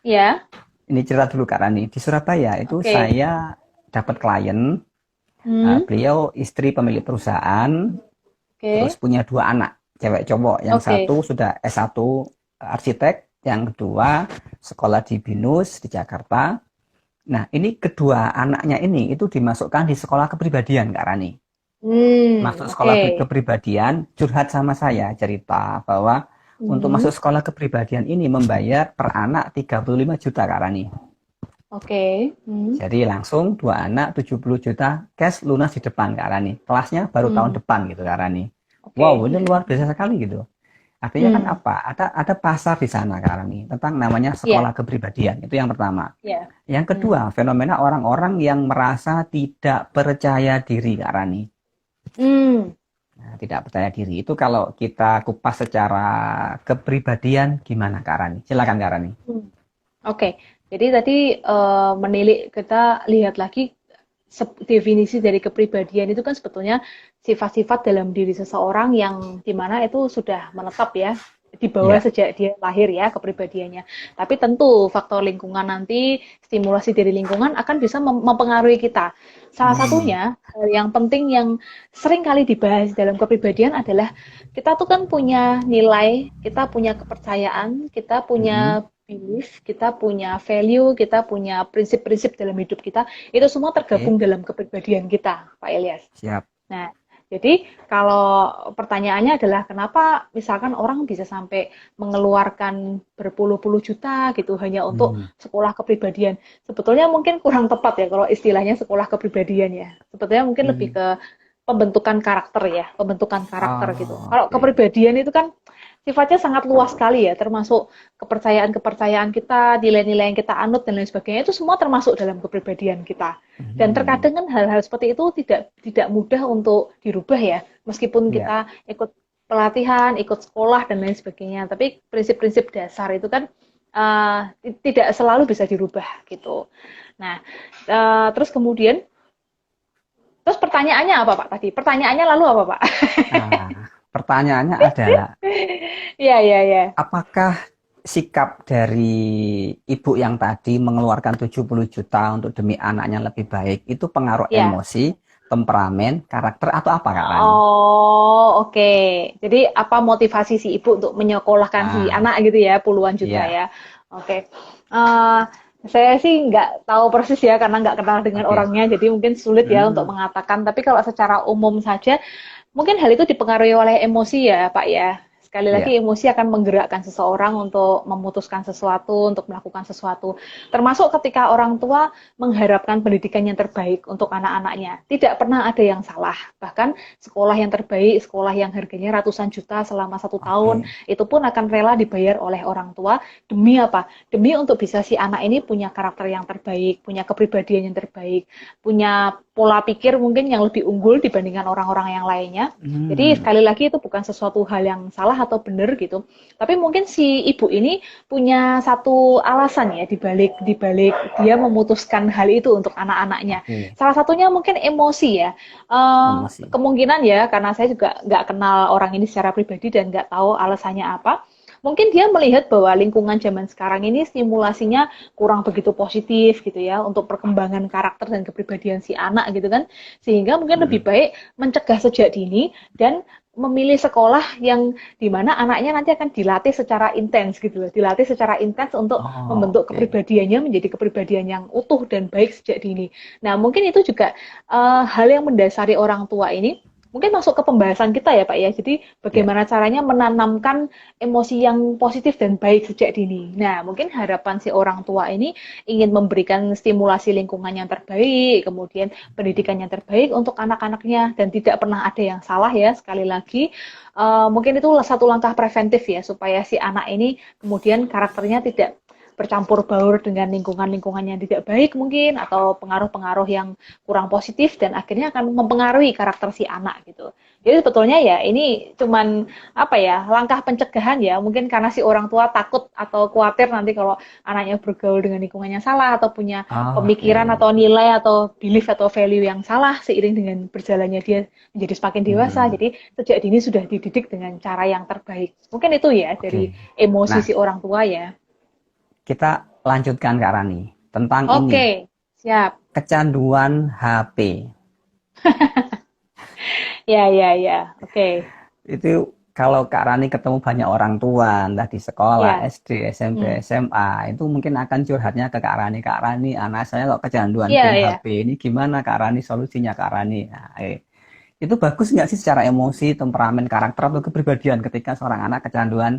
ya. ini cerita dulu Kak Rani. Di Surabaya itu Oke. saya dapat klien, Hmm. beliau istri pemilik perusahaan, terus Oke. punya dua anak, cewek cowok. Yang Oke. satu sudah S1 arsitek, yang kedua sekolah di BINUS di Jakarta. Nah, ini kedua anaknya ini itu dimasukkan di sekolah kepribadian, Kak Rani. Masuk Oke. sekolah kepribadian, curhat sama saya, cerita bahwa untuk Hmm. masuk sekolah kepribadian ini membayar per anak 35 juta, Kak Rani. Oke. Hmm. Jadi langsung dua anak 70 juta cash lunas di depan, Kak Rani. Kelasnya baru tahun Hmm. depan gitu, Kak Rani. Wow, Oke. ini Hmm. luar biasa sekali gitu. Artinya kan Hmm. apa? Ada pasar di sana, Kak Rani, tentang namanya Ya. sekolah kepribadian. Itu yang pertama. Ya. Yang Hmm. kedua, fenomena orang-orang yang merasa tidak percaya diri, Kak Rani. Hmm. Nah, tidak percaya diri itu kalau kita kupas secara kepribadian gimana Kak Rani? Silakan Kak Rani. Hmm. Oke, jadi tadi menilik kita lihat lagi definisi dari kepribadian itu kan sebetulnya sifat-sifat dalam diri seseorang yang dimana itu sudah menetap ya di bawah Ya. sejak dia lahir ya kepribadiannya. Tapi tentu faktor lingkungan nanti, stimulasi dari lingkungan akan bisa mempengaruhi kita. Salah Hmm. satunya hal yang penting yang sering kali dibahas dalam kepribadian adalah kita tuh kan punya nilai, kita punya kepercayaan, kita Mm-mm. punya belief, kita punya value, kita punya prinsip-prinsip dalam hidup kita, itu semua tergabung Oke, dalam kepribadian kita, Pak Ilyas. siap. Nah, jadi kalau pertanyaannya adalah kenapa misalkan orang bisa sampai mengeluarkan berpuluh-puluh juta gitu hanya untuk Hmm. sekolah kepribadian. Sebetulnya mungkin kurang tepat ya kalau istilahnya sekolah kepribadian ya. Sebetulnya mungkin lebih Hmm. ke pembentukan karakter ya, pembentukan karakter gitu. Oh, Kalau oke. kepribadian itu kan sifatnya sangat luas sekali ya, termasuk kepercayaan-kepercayaan kita, nilai-nilai yang kita anut dan lain sebagainya itu semua termasuk dalam kepribadian kita. Dan Hmm. terkadang kan hal-hal seperti itu tidak mudah untuk dirubah ya, meskipun Ya. kita ikut pelatihan, ikut sekolah dan lain sebagainya. Tapi prinsip-prinsip dasar itu kan tidak selalu bisa dirubah gitu. Nah, terus kemudian, terus pertanyaannya apa Pak tadi? Pertanyaannya lalu apa Pak? Nah, pertanyaannya adalah Iya, iya, iya. apakah sikap dari ibu yang tadi mengeluarkan 70 juta untuk demi anaknya lebih baik itu pengaruh Ya. emosi, temperamen, karakter atau apa Kak Rani? Oh, oke. Jadi apa motivasi si ibu untuk menyekolahkan si Ah, anak gitu ya, puluhan juta iya, ya. Oke. Eh, saya sih nggak tahu persis ya karena nggak kenal dengan oke. orangnya, jadi mungkin sulit ya untuk Hmm, mengatakan. Tapi kalau secara umum saja, mungkin hal itu dipengaruhi oleh emosi ya, Pak ya. Sekali lagi iya, emosi akan menggerakkan seseorang untuk memutuskan sesuatu, untuk melakukan sesuatu. Termasuk ketika orang tua mengharapkan pendidikan yang terbaik untuk anak-anaknya. Tidak pernah ada yang salah. Bahkan sekolah yang terbaik, sekolah yang harganya ratusan juta selama 1 tahun, oke. itu pun akan rela dibayar oleh orang tua. Demi apa? Demi untuk bisa si anak ini punya karakter yang terbaik, punya kepribadian yang terbaik, punya pola pikir mungkin yang lebih unggul dibandingkan orang-orang yang lainnya. Jadi Hmm, sekali lagi itu bukan sesuatu hal yang salah atau benar gitu. Tapi mungkin si ibu ini punya satu alasan ya dibalik dia memutuskan hal itu untuk anak-anaknya. oke. Salah satunya mungkin emosi ya. Emosi. Kemungkinan ya karena saya juga nggak kenal orang ini secara pribadi dan nggak tahu alasannya apa. Mungkin dia melihat bahwa lingkungan zaman sekarang ini stimulasinya kurang begitu positif gitu ya untuk perkembangan karakter dan kepribadian si anak gitu kan. Sehingga mungkin lebih Hmm, baik mencegah sejak dini dan memilih sekolah yang dimana anaknya nanti akan dilatih secara intens gitu loh, dilatih secara intens untuk oh, membentuk oke. kepribadiannya menjadi kepribadian yang utuh dan baik sejak dini. Nah, mungkin itu juga hal yang mendasari orang tua ini mungkin masuk ke pembahasan kita ya Pak ya. Jadi Ya. bagaimana caranya menanamkan emosi yang positif dan baik sejak dini. Nah, mungkin harapan si orang tua ini ingin memberikan stimulasi lingkungan yang terbaik, kemudian pendidikan yang terbaik untuk anak-anaknya dan tidak pernah ada yang salah ya sekali lagi mungkin itu satu langkah preventif ya supaya si anak ini kemudian karakternya tidak bercampur baur dengan lingkungan-lingkungan yang tidak baik mungkin atau pengaruh-pengaruh yang kurang positif dan akhirnya akan mempengaruhi karakter si anak gitu. Jadi sebetulnya ya ini cuman apa ya langkah pencegahan ya mungkin karena si orang tua takut atau khawatir nanti kalau anaknya bergaul dengan lingkungannya salah atau punya Oh, pemikiran oke. atau nilai atau belief atau value yang salah seiring dengan berjalannya dia menjadi semakin dewasa. Hmm, Jadi sejak dini sudah dididik dengan cara yang terbaik. Mungkin itu ya dari oke. emosi Nah, si orang tua ya. kita lanjutkan Kak Rani tentang ini, Oke, siap. kecanduan HP. Ya, ya, ya. Oke. Itu kalau Kak Rani ketemu banyak orang tua, entah di sekolah, Ya. SD, SMP, Hmm. SMA, itu mungkin akan curhatnya ke Kak Rani. Kak Rani, anak saya kok kecanduan Iya, game iya. HP. Ini gimana Kak Rani solusinya Kak Rani? Nah, itu bagus nggak sih secara emosi, temperamen, karakter, atau kepribadian ketika seorang anak kecanduan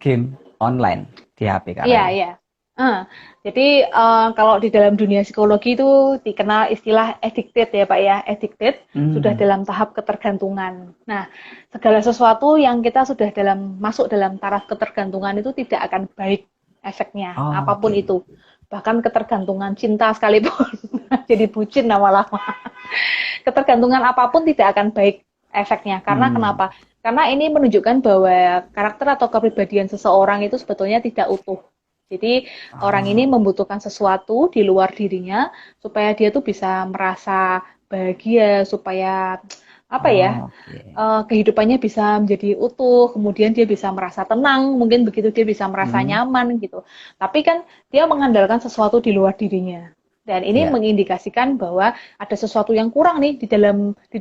game online di HP Kak Iya, Rani? iya. Eh, jadi kalau di dalam dunia psikologi itu dikenal istilah addicted ya Pak ya. Addicted sudah Hmm, dalam tahap ketergantungan. Nah, segala sesuatu yang kita sudah masuk dalam taraf ketergantungan itu tidak akan baik efeknya, oh, apapun oke. itu. Bahkan ketergantungan cinta sekalipun jadi bucin lama-lama. Ketergantungan apapun tidak akan baik efeknya. Karena Hmm. kenapa? Karena ini menunjukkan bahwa karakter atau kepribadian seseorang itu sebetulnya tidak utuh. Jadi orang ini Oh, membutuhkan sesuatu di luar dirinya supaya dia tuh bisa merasa bahagia, supaya apa ya, oke. kehidupannya bisa menjadi utuh, kemudian dia bisa merasa tenang, mungkin begitu dia bisa merasa Hmm. nyaman gitu. Tapi kan dia mengandalkan sesuatu di luar dirinya. Dan ini Ya. mengindikasikan bahwa ada sesuatu yang kurang nih di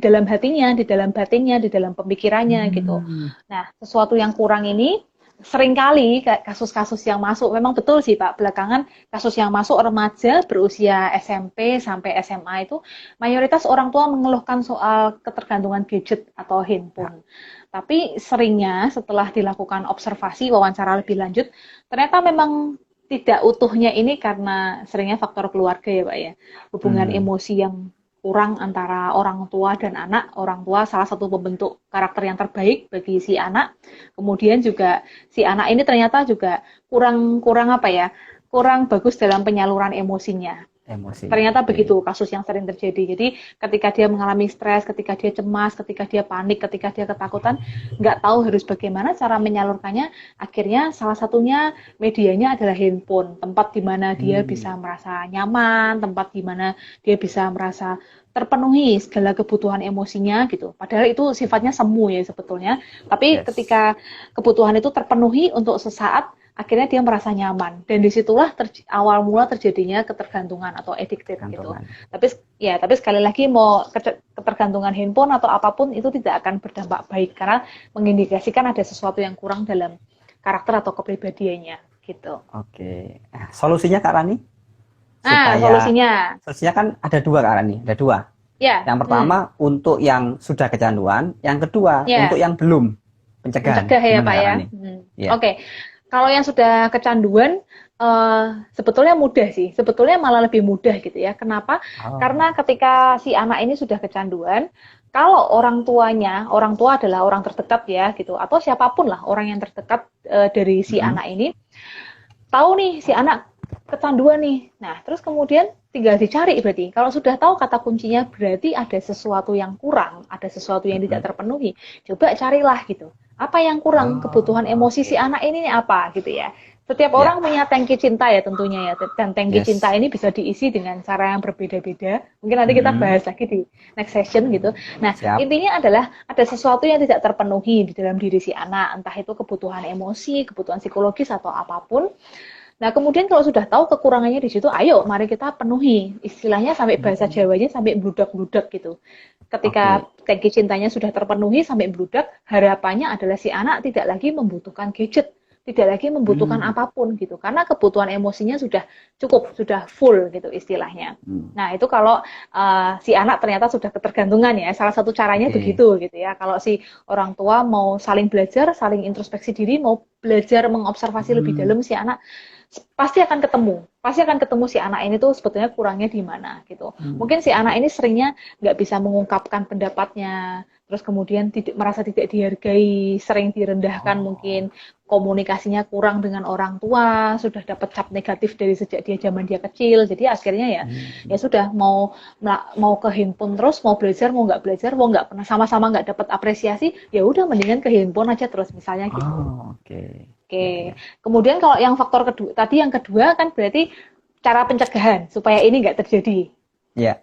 dalam hatinya, di dalam batinnya, di dalam pemikirannya gitu. Hmm. Nah, sesuatu yang kurang ini seringkali kasus-kasus yang masuk memang betul sih Pak, belakangan kasus yang masuk remaja berusia SMP sampai SMA itu mayoritas orang tua mengeluhkan soal ketergantungan gadget atau Ya. handphone. Tapi seringnya setelah dilakukan observasi wawancara lebih lanjut, ternyata memang tidak utuhnya ini karena seringnya faktor keluarga ya Pak ya. Hubungan Hmm. emosi yang kurang antara orang tua dan anak. Orang tua salah satu pembentuk karakter yang terbaik bagi si anak. Kemudian juga si anak ini ternyata juga kurang kurang apa ya? Kurang bagus dalam penyaluran emosinya. Emosinya. Ternyata Oke. begitu kasus yang sering terjadi. Jadi ketika dia mengalami stres, ketika dia cemas, ketika dia panik, ketika dia ketakutan, nggak tahu harus bagaimana cara menyalurkannya, akhirnya salah satunya medianya adalah handphone, tempat di mana dia bisa Hmm. merasa nyaman, tempat di mana dia bisa merasa terpenuhi segala kebutuhan emosinya gitu. Padahal itu sifatnya semu ya sebetulnya. Tapi Yes. ketika kebutuhan itu terpenuhi untuk sesaat, akhirnya dia merasa nyaman dan disitulah awal mula terjadinya ketergantungan atau addicted gitu. Gantungan. Tapi sekali lagi mau ketergantungan handphone atau apapun itu tidak akan berdampak baik karena mengindikasikan ada sesuatu yang kurang dalam karakter atau kepribadiannya gitu. Oke. Solusinya Kak Rani Nah, supaya solusinya solusinya kan ada dua Kak Rani, ada dua. ya, Yang pertama untuk yang sudah kecanduan, yang kedua untuk ya, yang belum pencegahan. mencegah ya Gimana Pak Kak ya. Rani? Ya. Oke, kalau yang sudah kecanduan, sebetulnya mudah sih. Sebetulnya malah lebih mudah gitu ya. Kenapa? Karena Oh. ketika si anak ini sudah kecanduan, kalau orang tuanya, orang tua adalah orang terdekat ya gitu, atau siapapun lah orang yang terdekat dari si Mm-mm. anak ini, tahu nih si anak kecanduan nih. Nah, terus kemudian tinggal dicari berarti. Kalau sudah tahu kata kuncinya berarti ada sesuatu yang kurang, ada sesuatu yang tidak Mm-mm. terpenuhi. Coba carilah gitu. Apa yang kurang? Kebutuhan Oh, emosi si oke. anak ini apa gitu ya. Setiap Ya. orang punya tangki cinta ya tentunya ya. Dan tangki cinta Yes. ini bisa diisi dengan cara yang berbeda-beda. Mungkin nanti kita Mm-mm. bahas lagi di next session gitu. Nah, Siap. intinya adalah ada sesuatu yang tidak terpenuhi di dalam diri si anak. Entah itu kebutuhan emosi, kebutuhan psikologis atau apapun. Nah, kemudian kalau sudah tahu kekurangannya di situ, ayo mari kita penuhi. Istilahnya sampai bahasa Mm. Jawanya sampai bludak-bludak gitu. Ketika Oke. tangki cintanya sudah terpenuhi sampai bludak, harapannya adalah si anak tidak lagi membutuhkan gadget, tidak lagi membutuhkan Hmm. apapun gitu. Karena kebutuhan emosinya sudah cukup, sudah full gitu istilahnya. Hmm. Nah, itu kalau si anak ternyata sudah ketergantungan ya. Salah satu caranya Oke. begitu gitu ya. Kalau si orang tua mau saling belajar, saling introspeksi diri, mau belajar mengobservasi lebih Hmm. dalam si anak, pasti akan ketemu si anak ini tuh sebetulnya kurangnya di mana gitu. Hmm. Mungkin si anak ini seringnya nggak bisa mengungkapkan pendapatnya, terus kemudian merasa tidak dihargai, sering direndahkan, Oh. mungkin komunikasinya kurang dengan orang tua, sudah dapat cap negatif dari sejak dia zaman dia kecil, jadi akhirnya ya Hmm. sudah mau ke handphone terus, mau belajar mau nggak pernah sama-sama nggak dapat apresiasi, ya udah mendingan ke handphone aja terus misalnya gitu. Oh, oke. Ya, Oke, ya. kemudian kalau yang faktor kedua, tadi yang kedua kan berarti cara pencegahan supaya ini nggak terjadi. Ya.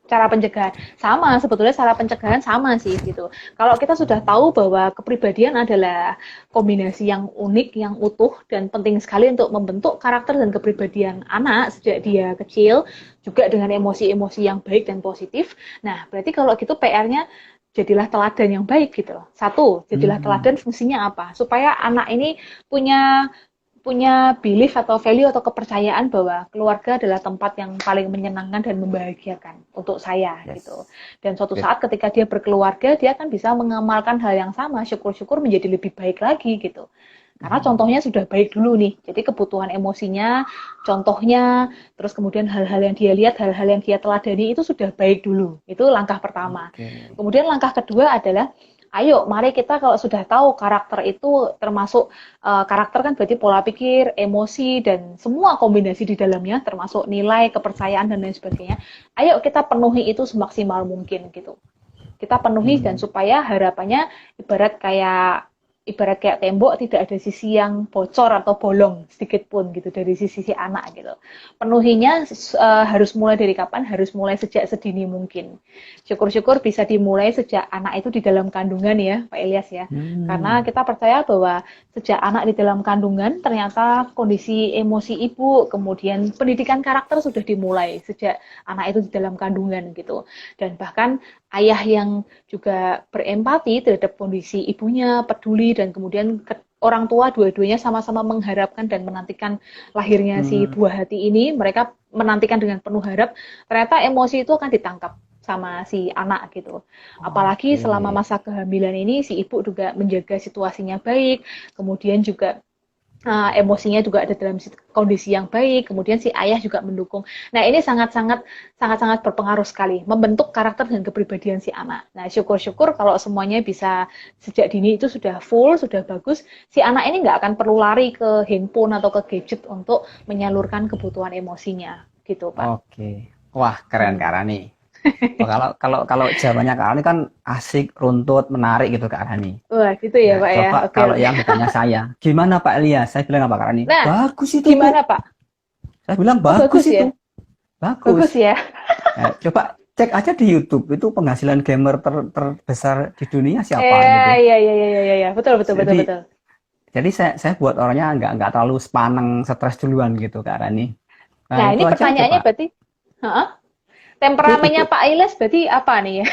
Cara pencegahan sama, sebetulnya cara pencegahan sama sih gitu. Kalau kita sudah tahu bahwa kepribadian adalah kombinasi yang unik, yang utuh dan penting sekali untuk membentuk karakter dan kepribadian anak sejak dia kecil, juga dengan emosi-emosi yang baik dan positif. Nah, berarti kalau gitu PR-nya jadilah teladan yang baik gitu loh. Satu, jadilah Hmm. teladan fungsinya apa? Supaya anak ini punya punya belief atau value atau kepercayaan bahwa keluarga adalah tempat yang paling menyenangkan dan membahagiakan untuk saya gitu. Yes. Dan suatu Good. saat ketika dia berkeluarga, dia akan bisa mengamalkan hal yang sama, syukur-syukur menjadi lebih baik lagi gitu. Karena Hmm. contohnya sudah baik dulu nih. Jadi kebutuhan emosinya, contohnya, terus kemudian hal-hal yang dia lihat, hal-hal yang dia teladani itu sudah baik dulu. Itu langkah pertama. Oke. Kemudian langkah kedua adalah ayo, mari kita kalau sudah tahu karakter itu termasuk karakter kan berarti pola pikir, emosi, dan semua kombinasi di dalamnya, termasuk nilai, kepercayaan, dan lain sebagainya. Ayo kita penuhi itu semaksimal mungkin gitu. kita penuhi dan Hmm. supaya harapannya ibarat kayak tembok tidak ada sisi yang bocor atau bolong sedikit pun gitu dari sisi si anak gitu. Penuhinya harus mulai dari kapan? Harus mulai sejak sedini mungkin. Syukur-syukur bisa dimulai sejak anak itu di dalam kandungan ya, Pak Ilyas ya. Karena Hmm. kita percaya bahwa sejak anak di dalam kandungan ternyata kondisi emosi ibu, kemudian pendidikan karakter sudah dimulai sejak anak itu di dalam kandungan gitu. Dan bahkan ayah yang juga berempati terhadap kondisi ibunya, peduli dan kemudian orang tua dua-duanya sama-sama mengharapkan dan menantikan lahirnya si Hmm. buah hati ini, mereka menantikan dengan penuh harap, ternyata emosi itu akan ditangkap sama si anak gitu. Apalagi selama Oke. masa kehamilan ini si ibu juga menjaga situasinya baik, kemudian juga emosinya juga ada dalam kondisi yang baik, kemudian si ayah juga mendukung. Nah, ini sangat-sangat berpengaruh sekali membentuk karakter dan kepribadian si anak. Nah, syukur-syukur kalau semuanya bisa sejak dini itu sudah full, sudah bagus, si anak ini nggak akan perlu lari ke handphone atau ke gadget untuk menyalurkan kebutuhan emosinya, gitu, Pak. Oke. Wah, keren Kak Hmm. Rani. Oh, kalau jawabannya Kak Rani kan asik, runtut, menarik gitu Kak Rani. Wah, gitu ya, Nah, Pak ya. coba Oke, kalau oke. yang ditanya saya, gimana Pak Elias? Saya bilang apa Kak Rani? Nah, Bagus itu Bu. gimana, Pak? Saya bilang Oh, bagus bagus itu. ya. Bagus. Bagus ya. Nah, coba cek aja di YouTube itu penghasilan gamer terbesar di dunia siapa gitu. Iya, iya, iya, iya, iya. Betul, betul, betul, Jadi betul. jadi saya buat orangnya nggak terlalu sepaneng stres duluan gitu Kak Rani. Nah, Nah, itu ini aja coba. pertanyaannya berarti, heeh, Itu temperamennya Pak Iles berarti apa nih ya?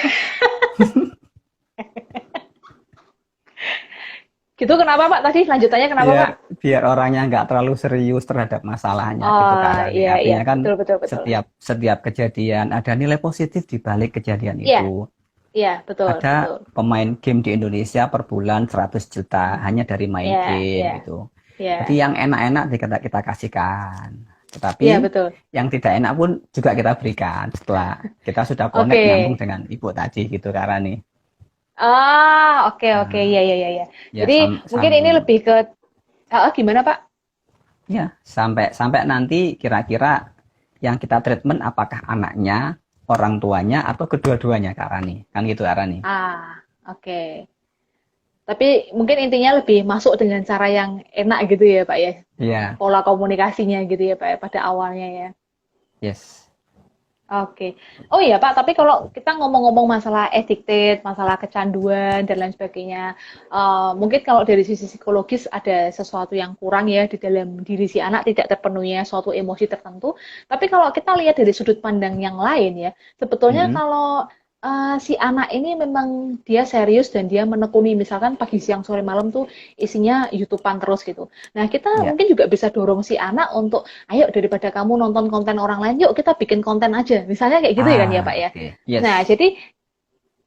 Gitu kenapa Pak tadi? Lanjutannya kenapa biar Pak? biar orangnya nggak terlalu serius terhadap masalahnya gitu Kak Oh, Rani. iya, iya. Artinya kan Betul, betul, betul. setiap setiap kejadian ada nilai positif di balik kejadian Iya, itu. iya, betul, Ada betul. pemain game di Indonesia per bulan 100 juta hanya dari main Iya, game iya, gitu. iya. Jadi yang enak-enak kita kasihkan. Tetapi Iya, betul. yang tidak enak pun juga kita berikan setelah kita sudah connect Oke. nyambung dengan ibu tadi gitu Kak Rani. Oke, oke. Nah, Iya, iya, iya, iya. ya Jadi mungkin ini lebih ke, gimana Pak? ya sampai sampai nanti kira-kira yang kita treatment apakah anaknya, orang tuanya atau kedua-duanya Kak Rani. Kan gitu Kak Rani. Oke. Tapi mungkin intinya lebih masuk dengan cara yang enak gitu ya Pak ya. Iya, Pola komunikasinya gitu ya Pak ya, pada awalnya ya. yes. Oke. Oh iya Pak, tapi kalau kita ngomong-ngomong masalah addicted, masalah kecanduan dan lain sebagainya, mungkin kalau dari sisi psikologis ada sesuatu yang kurang ya di dalam diri si anak tidak terpenuhnya suatu emosi tertentu. Tapi kalau kita lihat dari sudut pandang yang lain ya, sebetulnya Mm-mm. kalau si anak ini memang dia serius dan dia menekuni misalkan pagi, siang, sore, malam tuh isinya YouTubean terus gitu. Nah, kita Ya. mungkin juga bisa dorong si anak untuk ayo daripada kamu nonton konten orang lain, yuk kita bikin konten aja. Misalnya kayak gitu ya kan ya Pak ya. Oke. Nah, Yes. jadi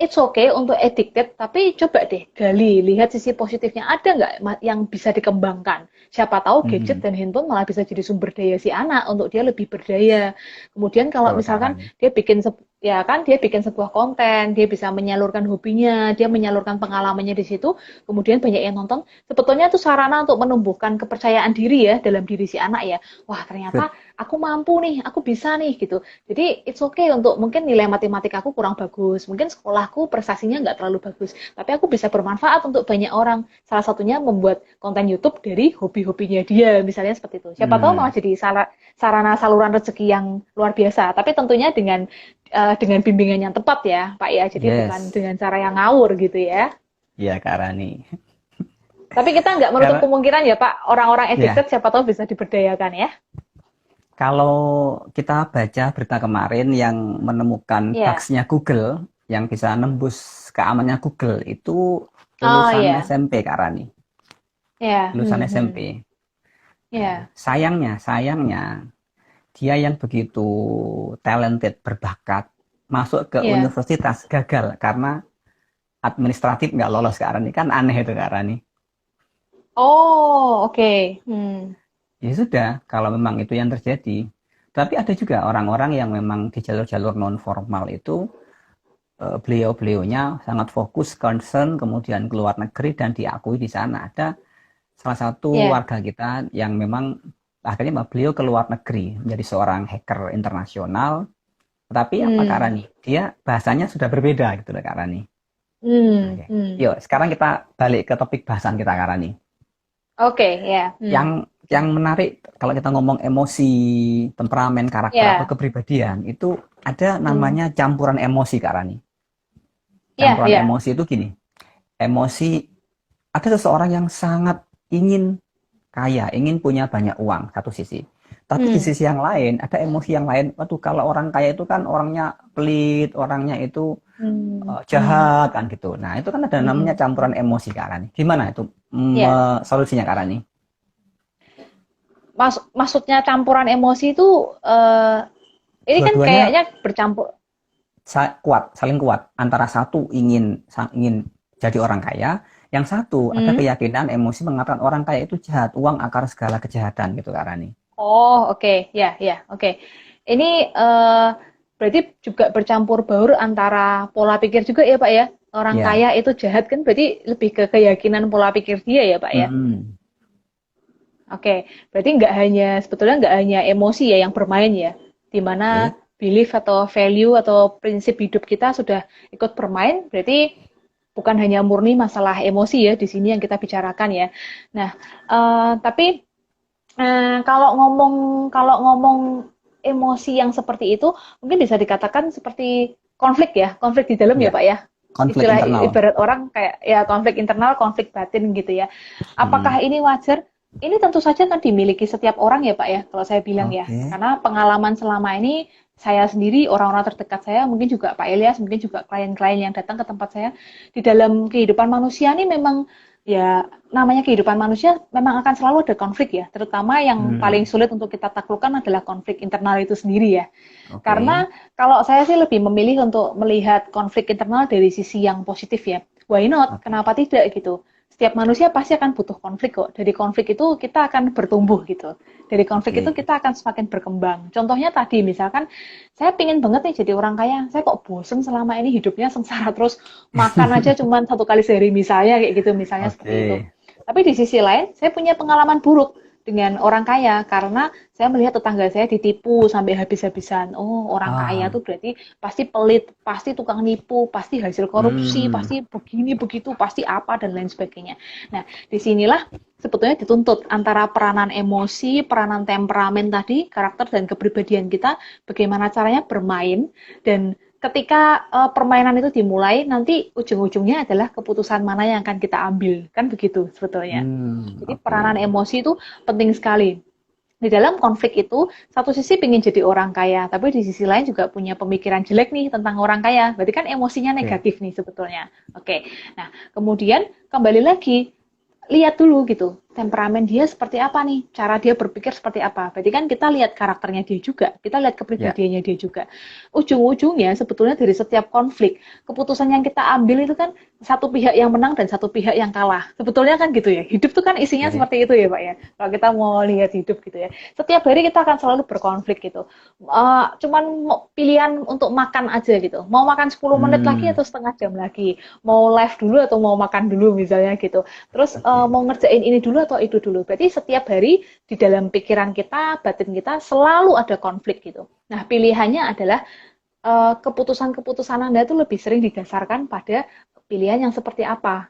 it's okay untuk addicted, tapi coba deh gali, lihat sisi positifnya. Ada nggak yang bisa dikembangkan? Siapa tahu gadget Mhm. dan handphone malah bisa jadi sumber daya si anak untuk dia lebih berdaya. Kemudian kalau Betul, Kak misalkan Rani. dia bikin ya kan dia bikin sebuah konten, dia bisa menyalurkan hobinya, dia menyalurkan pengalamannya di situ, kemudian banyak yang nonton. Sebetulnya itu sarana untuk menumbuhkan kepercayaan diri ya dalam diri si anak ya. Wah, ternyata Bet- aku mampu nih, aku bisa nih gitu. Jadi it's okay untuk mungkin nilai matematik aku kurang bagus, mungkin sekolahku prestasinya nggak terlalu bagus, tapi aku bisa bermanfaat untuk banyak orang. Salah satunya membuat konten YouTube dari hobi-hobinya dia, misalnya seperti itu. Siapa tahu malah Hmm. jadi sarana saluran rezeki yang luar biasa, tapi tentunya dengan bimbingan yang tepat ya, Pak ya. Jadi bukan Yes. dengan cara yang ngawur gitu ya. Iya, Kak Rani. Tapi kita nggak menutup Karena kemungkinan ya Pak, orang-orang ya, addicted siapa tahu bisa diberdayakan ya. kalau kita baca berita kemarin yang menemukan Iya. bugs-nya Google, yang bisa nembus keamanannya Google itu Oh lulusan iya. SMP, Kak Rani. Iya. Lulusan SMP. Nah, Iya. sayangnya dia yang begitu talented, berbakat, masuk ke Iya. universitas gagal karena administratif nggak lolos Kak Rani. Kan aneh itu Kak Rani. Oh, oke. Ya sudah, kalau memang itu yang terjadi. Tapi ada juga orang-orang yang memang di jalur-jalur non formal itu beliau-beliaunya sangat fokus, concern, kemudian keluar negeri dan diakui di sana. Ada salah satu Iya. warga kita yang memang akhirnya beliau keluar negeri menjadi seorang hacker internasional Tapi apa Kak Hmm. Rani? Dia bahasanya sudah berbeda gitu loh Kak Rani. Hmm. Oke. Hmm. Yuk, sekarang kita balik ke topik bahasan kita Kak Rani. Oke, ya. Hmm. Yang menarik kalau kita ngomong emosi, temperamen, karakter atau Ya. kepribadian itu ada Hmm. namanya campuran emosi Kak Rani. Ya, Campuran ya. emosi itu gini. Emosi ada seseorang yang sangat ingin kaya, ingin punya banyak uang satu sisi. Tapi di Hmm. sisi yang lain ada emosi yang lain. Waduh, kalau orang kaya itu kan orangnya pelit, orangnya itu Hmm. Hmm. jahat kan gitu. Nah, itu kan ada namanya Hmm. campuran emosi Kak Rani. Gimana itu Ya. solusinya Kak Rani? Maksudnya campuran emosi itu ini kan Dua-duanya kayaknya bercampur. kuat, saling kuat. Antara satu ingin jadi orang kaya, yang satu ada Hmm. keyakinan emosi mengatakan orang kaya itu jahat, uang akar segala kejahatan gitu Kak Rani. Oh, oke. Ya, ya, oke. Ini berarti juga bercampur baur antara pola pikir juga ya, Pak ya. Orang Ya. kaya itu jahat kan berarti lebih ke keyakinan pola pikir dia ya, Pak ya. Hmm. Oke, berarti sebetulnya nggak hanya emosi ya yang bermain ya, di mana Oke. belief atau value atau prinsip hidup kita sudah ikut bermain, berarti bukan hanya murni masalah emosi ya di sini yang kita bicarakan ya. Nah, tapi kalau ngomong emosi yang seperti itu, mungkin bisa dikatakan seperti konflik ya, konflik di dalam ya Ya. Pak ya. Konflik Istilah internal. ibarat orang kayak ya konflik internal, konflik batin gitu ya. Hmm. Apakah ini wajar? Ini tentu saja kan dimiliki setiap orang ya Pak ya, kalau saya bilang ya. Oke. Karena pengalaman selama ini saya sendiri, orang-orang terdekat saya, mungkin juga Pak Ilyas, mungkin juga klien-klien yang datang ke tempat saya, di dalam kehidupan manusia ini memang ya namanya kehidupan manusia memang akan selalu ada konflik ya, terutama yang paling Hmm. sulit untuk kita taklukkan adalah konflik internal itu sendiri ya. Oke. Karena kalau saya sih lebih memilih untuk melihat konflik internal dari sisi yang positif ya. Why not? Oke. Kenapa tidak gitu? Setiap manusia pasti akan butuh konflik kok. Dari konflik itu kita akan bertumbuh gitu. Dari konflik itu Oke. kita akan semakin berkembang. Contohnya tadi misalkan saya pingin banget nih jadi orang kaya. Saya kok bosen selama ini hidupnya sengsara terus makan aja cuman 1 kali sehari misalnya kayak gitu misalnya seperti itu. Oke. Tapi di sisi lain saya punya pengalaman buruk dengan orang kaya karena saya melihat tetangga saya ditipu sampai habis-habisan. Oh, orang kaya Ah. tuh berarti pasti pelit, pasti tukang nipu, pasti hasil korupsi, Hmm. pasti begini begitu, pasti apa dan lain sebagainya. Nah, disinilah sebetulnya dituntut antara peranan emosi, peranan temperamen tadi, karakter dan kepribadian kita, bagaimana caranya bermain dan ketika permainan itu dimulai, nanti ujung-ujungnya adalah keputusan mana yang akan kita ambil, kan begitu sebetulnya. Hmm. Jadi Oke. peranan emosi itu penting sekali. Di dalam konflik itu, satu sisi ingin jadi orang kaya, tapi di sisi lain juga punya pemikiran jelek nih tentang orang kaya. Berarti kan emosinya Oke. negatif nih sebetulnya. Oke, nah kemudian kembali lagi, lihat dulu gitu, temperamen dia seperti apa nih, cara dia berpikir seperti apa. Berarti kan kita lihat karakternya dia juga, kita lihat Ya. kepribadiannya dia juga. Ujung-ujungnya sebetulnya dari setiap konflik, keputusan yang kita ambil itu kan satu pihak yang menang dan satu pihak yang kalah. Sebetulnya kan gitu ya. Hidup tuh kan isinya Oke. seperti itu ya, Pak ya. Kalau kita mau lihat hidup gitu ya. Setiap hari kita akan selalu berkonflik gitu. Cuman pilihan untuk makan aja gitu. Mau makan 10 menit lagi Hmm. atau setengah jam lagi. Mau live dulu atau mau makan dulu misalnya gitu. Terus Oke. mau ngerjain ini dulu atau itu dulu. Berarti setiap hari di dalam pikiran kita, batin kita selalu ada konflik gitu. Nah, pilihannya adalah keputusan-keputusan Anda itu lebih sering didasarkan pada pilihan yang seperti apa.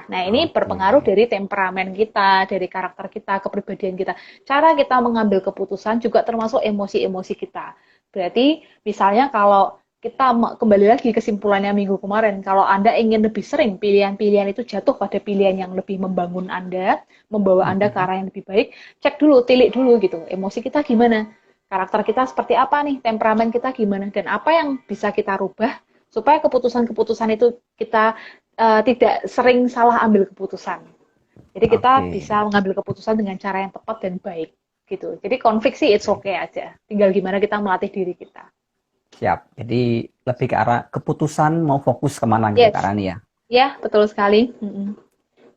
Nah ini Oke. berpengaruh dari temperamen kita, dari karakter kita, kepribadian kita. Cara kita mengambil keputusan juga termasuk emosi-emosi kita. Berarti misalnya kalau kita kembali lagi kesimpulannya minggu kemarin, kalau Anda ingin lebih sering pilihan-pilihan itu jatuh pada pilihan yang lebih membangun Anda, membawa Anda ke Mm-mm. arah yang lebih baik, cek dulu, tilik dulu gitu, emosi kita gimana, karakter kita seperti apa nih, temperamen kita gimana, dan apa yang bisa kita rubah supaya keputusan-keputusan itu kita tidak sering salah ambil keputusan. Jadi kita Oke. bisa mengambil keputusan dengan cara yang tepat dan baik gitu. Jadi konflik sih it's Oke. okay aja. Tinggal gimana kita melatih diri kita. Siap. Jadi lebih ke arah keputusan mau fokus kemana gitu Kak Yes, Rani ya. ya betul sekali. Mm-mm.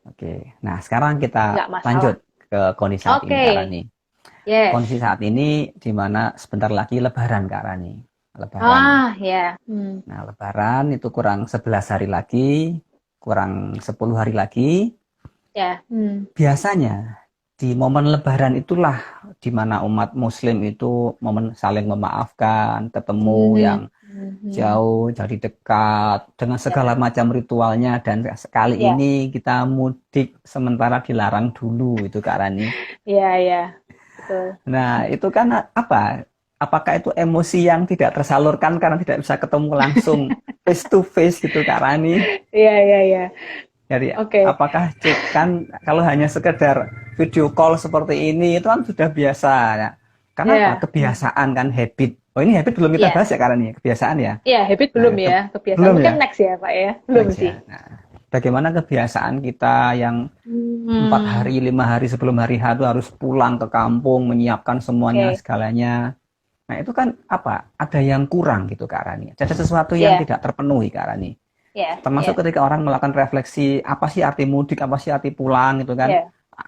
Oke. Nah, sekarang kita Nggak masalah. lanjut ke kondisi saat Oke, ini Kak Rani. yes. Kondisi saat ini di mana sebentar lagi Lebaran Kak Rani. Lebaran. Ah, ya. Hmm. Nah, Lebaran itu kurang 11 hari lagi, kurang 10 hari lagi. Ya. Hmm. Biasanya di momen Lebaran itulah di mana umat Muslim itu momen saling memaafkan, ketemu yang Mhm. Mhm. jauh jadi dekat dengan segala Ya, macam ritualnya dan sekali ya, ini kita mudik sementara dilarang dulu itu Kak Rani. ya, ya, betul. Nah, itu kan apa? Apakah itu emosi yang tidak tersalurkan karena tidak bisa ketemu langsung face to face gitu Kak Rani? Iya, iya, iya. Jadi Oke. apakah kan kalau hanya sekedar video call seperti ini itu kan sudah biasa ya. Karena apa? Ya. Kebiasaan kan habit. Oh ini habit belum kita Iya. bahas ya karena ini kebiasaan ya. Iya, habit Nah belum itu ya. Kebiasaan belum mungkin ya. next ya, Pak ya. Belum Next sih. ya. Nah, bagaimana kebiasaan kita yang 4 hari, Hmm. 5 hari sebelum hari H itu harus pulang ke kampung, menyiapkan semuanya, Oke. segalanya. Nah, itu kan apa? Ada yang kurang gitu Kak Rani. Ada sesuatu yang Iya, tidak terpenuhi Kak Rani. iya, Termasuk iya, ketika orang melakukan refleksi, apa sih arti mudik, apa sih arti pulang gitu kan. iya.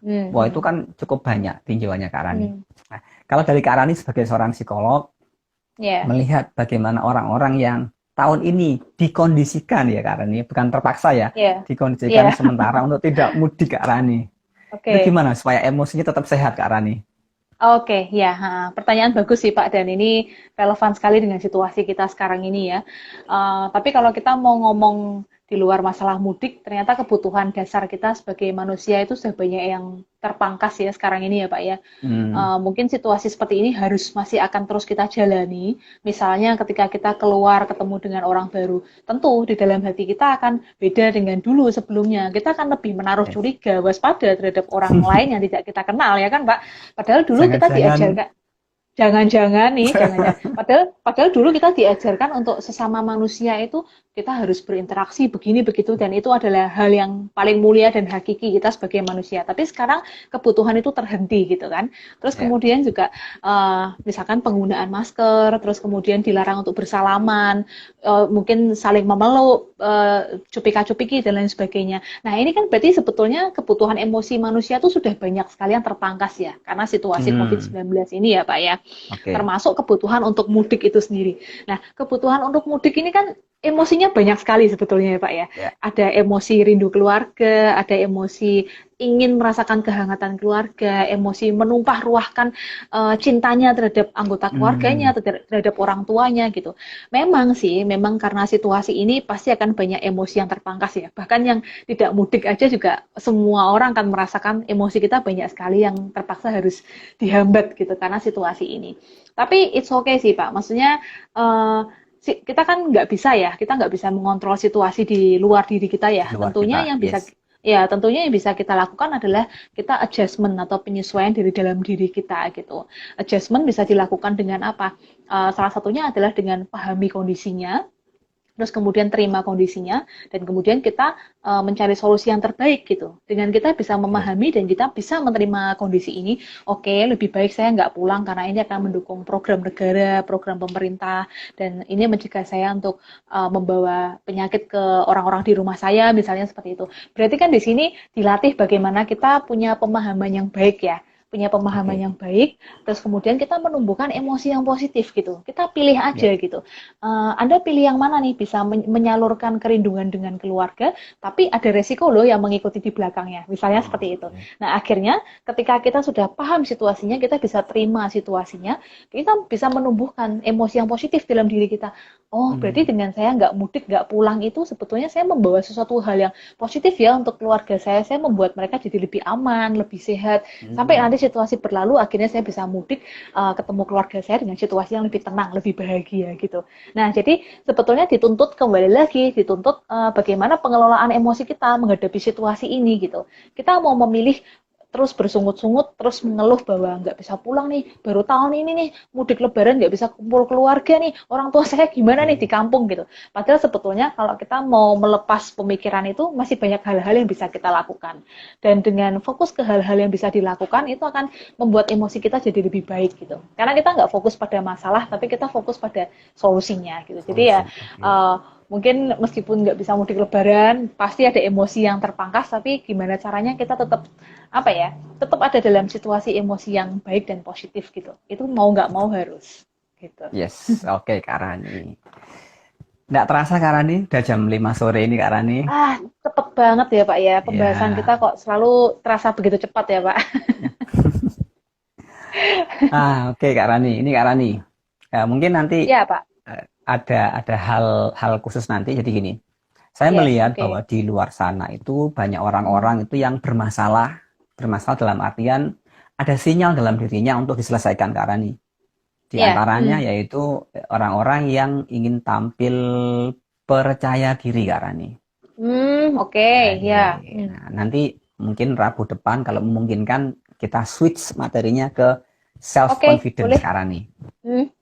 Hmm. Wah, itu Hmm. kan cukup banyak tinjauannya Kak Rani. Hmm. Nah, kalau dari Kak Rani sebagai seorang psikolog, Iya, melihat bagaimana orang-orang yang tahun ini dikondisikan ya Kak Rani, bukan terpaksa ya, iya, dikondisikan iya. sementara untuk tidak mudik Kak Rani. Itu Oke. gimana supaya emosinya tetap sehat Kak Rani? Oke, ya, pertanyaan bagus sih Pak, dan ini relevan sekali dengan situasi kita sekarang ini ya. Tapi kalau kita mau ngomong di luar masalah mudik, ternyata kebutuhan dasar kita sebagai manusia itu sudah banyak yang terpangkas ya sekarang ini ya Pak ya. Hmm, Mungkin situasi seperti ini harus masih akan terus kita jalani. Misalnya ketika kita keluar ketemu dengan orang baru, tentu di dalam hati kita akan beda dengan dulu sebelumnya. Kita akan lebih menaruh yes. curiga, waspada terhadap orang lain yang tidak kita kenal ya kan Pak. Padahal dulu kita Jangan-jangan diajarkan. Jangan-jangan nih, jangan-jangan. Padahal, padahal dulu kita diajarkan untuk sesama manusia itu kita harus berinteraksi begini begitu dan itu adalah hal yang paling mulia dan hakiki kita sebagai manusia. Tapi sekarang kebutuhan itu terhenti gitu kan. Terus ya, kemudian juga misalkan penggunaan masker, terus kemudian dilarang untuk bersalaman, mungkin saling memeluk, cupika-cupiki dan lain sebagainya. Nah ini kan berarti sebetulnya kebutuhan emosi manusia itu sudah banyak sekali yang terpangkas ya karena situasi hmm, COVID-19 ini ya Pak ya, oke, termasuk kebutuhan untuk mudik itu sendiri. Nah, kebutuhan untuk mudik ini kan emosinya banyak sekali sebetulnya ya Pak ya. ya, Ada emosi rindu keluarga, ada emosi ingin merasakan kehangatan keluarga, emosi menumpah ruahkan cintanya terhadap anggota keluarganya, hmm, terhadap orang tuanya gitu. Memang sih, memang karena situasi ini pasti akan banyak emosi yang terpangkas ya. Bahkan yang tidak mudik aja juga semua orang akan merasakan emosi kita banyak sekali yang terpaksa harus dihambat gitu karena situasi ini. Tapi it's okay sih Pak. Maksudnya kita kan nggak bisa ya, kita nggak bisa mengontrol situasi di luar diri kita di ya. luar kita, yes, Tentunya yang bisa kita lakukan adalah kita adjustment atau penyesuaian dari dalam diri kita gitu. Adjustment bisa dilakukan dengan apa? Salah satunya adalah dengan pahami kondisinya, terus kemudian terima kondisinya dan kemudian kita mencari solusi yang terbaik gitu. Dengan kita bisa oke, memahami dan kita bisa menerima kondisi ini, oke, lebih baik saya nggak pulang karena ini akan mendukung program negara, program pemerintah, dan ini mencegah saya untuk membawa penyakit ke orang-orang di rumah saya, misalnya seperti itu. Berarti kan di sini dilatih bagaimana kita punya pemahaman yang baik ya, punya pemahaman oke, yang baik, terus kemudian kita menumbuhkan emosi yang positif gitu. Kita pilih ya, aja gitu. Anda pilih yang mana nih bisa menyalurkan kerinduan dengan keluarga, tapi ada resiko loh yang mengikuti di belakangnya. Misalnya seperti itu. oke, Nah, akhirnya ketika kita sudah paham situasinya, kita bisa terima situasinya, kita bisa menumbuhkan emosi yang positif dalam diri kita. Oh, berarti hmm, dengan saya nggak mudik, nggak pulang itu sebetulnya saya membawa sesuatu hal yang positif ya untuk keluarga saya. Saya membuat mereka jadi lebih aman, lebih sehat, sampai hmm, nanti situasi berlalu akhirnya saya bisa mudik ketemu keluarga saya dengan situasi yang lebih tenang, lebih bahagia gitu. Nah, jadi sebetulnya dituntut kembali lagi, dituntut bagaimana pengelolaan emosi kita menghadapi situasi ini gitu. Kita mau memilih terus bersungut-sungut, terus mengeluh bahwa nggak bisa pulang nih, baru tahun ini nih, mudik lebaran nggak bisa kumpul keluarga nih, orang tua saya gimana nih di oke, kampung gitu. Padahal sebetulnya kalau kita mau melepas pemikiran itu, masih banyak hal-hal yang bisa kita lakukan. Dan dengan fokus ke hal-hal yang bisa dilakukan, itu akan membuat emosi kita jadi lebih baik gitu. Karena kita nggak fokus pada masalah, tapi kita fokus pada solusinya gitu. Jadi ya solusi, oke, mungkin meskipun nggak bisa mudik lebaran, pasti ada emosi yang terpangkas, tapi gimana caranya kita tetap apa ya, tetap ada dalam situasi emosi yang baik dan positif gitu. Itu mau nggak mau harus gitu. yes, oke Kak Rani. Nggak terasa Kak Rani, udah jam 5 sore ini Kak Rani. Cepet banget ya Pak ya, pembahasan kita Ya, kok selalu terasa begitu cepat ya Pak. Oke Kak Rani, ini Kak Rani. Ya, mungkin nanti Ya, Pak. ada hal khusus nanti. Jadi gini, saya Yes, melihat bahwa oke. di luar sana itu banyak Hmm. orang-orang itu yang bermasalah dalam artian ada sinyal dalam dirinya untuk diselesaikan Kak Rani. Di Ya, antaranya yaitu orang-orang yang ingin tampil percaya diri Kak Rani. oke, Nah, ya. gini. Nah, nanti mungkin Rabu depan kalau memungkinkan kita switch materinya ke self Oke, confidence boleh. sekarang nih.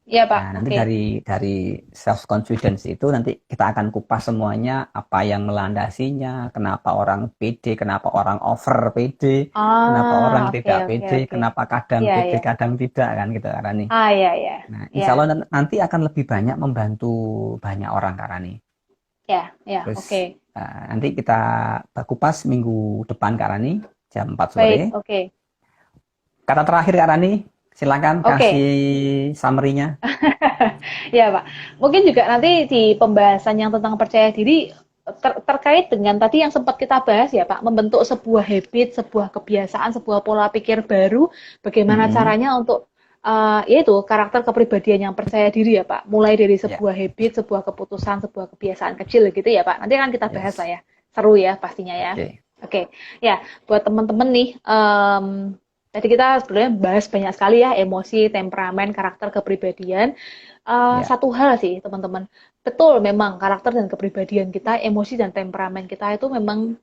Ya, Pak. Nah, nanti Oke. dari self confidence itu nanti kita akan kupas semuanya apa yang melandasinya, kenapa orang pede, kenapa orang over pede, kenapa orang Oke, tidak oke, pede, oke. kenapa kadang Ya, pede, ya. kadang tidak kan gitu Kak Rani. Ya, ya. Nah, insya Allah Ya, nanti akan lebih banyak membantu banyak orang Kak Rani. ya, ya. Terus Oke. nanti kita kupas minggu depan Kak Rani jam 4 sore. Baik, oke. Kata terakhir Kak Rani, silakan kasih Oke. summary-nya. Ya, Pak. Mungkin juga nanti di pembahasan yang tentang percaya diri terkait dengan tadi yang sempat kita bahas ya, Pak, membentuk sebuah habit, sebuah kebiasaan, sebuah pola pikir baru, bagaimana Mm-mm. caranya untuk yaitu karakter kepribadian yang percaya diri ya, Pak. Mulai dari Ya, sebuah habit, sebuah keputusan, sebuah kebiasaan kecil gitu ya, Pak. Nanti akan kita bahas yes. lah ya. Seru ya pastinya ya. Oke. Oke, ya buat teman-teman nih, tadi kita sebenarnya bahas banyak sekali ya emosi, temperamen, karakter, kepribadian. Ya. Satu hal sih teman-teman, betul memang karakter dan kepribadian kita, emosi dan temperamen kita itu memang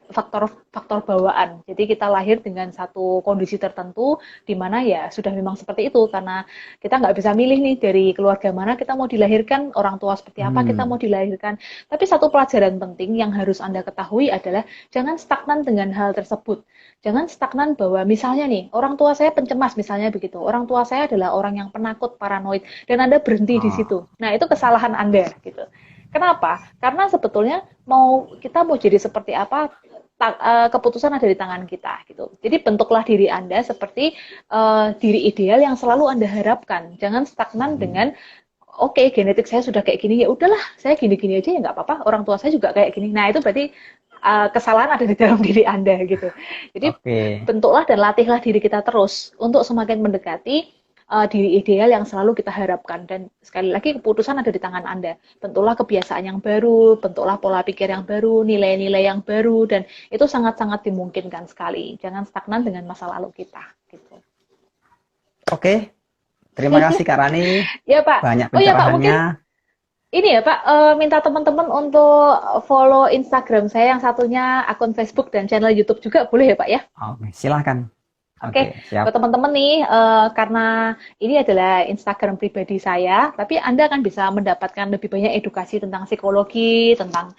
faktor-faktor bawaan. Jadi kita lahir dengan satu kondisi tertentu di mana ya sudah memang seperti itu karena kita nggak bisa milih nih dari keluarga mana kita mau dilahirkan, orang tua seperti apa kita Hmm. mau dilahirkan. Tapi satu pelajaran penting yang harus Anda ketahui adalah jangan stagnan dengan hal tersebut. Jangan stagnan bahwa misalnya nih orang tua saya pencemas misalnya begitu. Orang tua saya adalah orang yang penakut, paranoid dan Anda berhenti di Oh, situ. Nah, itu kesalahan Anda gitu. Kenapa? Karena sebetulnya kita mau jadi seperti apa keputusan ada di tangan kita gitu. Jadi bentuklah diri Anda seperti diri ideal yang selalu Anda harapkan. Jangan stagnan hmm. dengan oke, genetik saya sudah kayak gini ya udahlah, saya gini-gini aja ya nggak apa-apa. Orang tua saya juga kayak gini. Nah, itu berarti kesalahan ada di dalam diri Anda gitu. Jadi Oke. bentuklah dan latihlah diri kita terus untuk semakin mendekati diri ideal yang selalu kita harapkan. Dan sekali lagi keputusan ada di tangan Anda. Bentuklah kebiasaan yang baru, bentuklah pola pikir yang baru, nilai-nilai yang baru, dan itu sangat-sangat dimungkinkan sekali. Jangan stagnan dengan masa lalu kita. Gitu. Oke. Terima kasih Kak Rani. Ya Pak. Banyak Oh ya Pak, mungkin pencerahannya. ini ya Pak, minta teman-teman untuk follow Instagram saya yang satunya akun Facebook dan channel YouTube juga boleh ya Pak ya? Oke, silahkan. Oke, Oke, siap. buat teman-teman nih, karena ini adalah Instagram pribadi saya, tapi Anda akan bisa mendapatkan lebih banyak edukasi tentang psikologi, tentang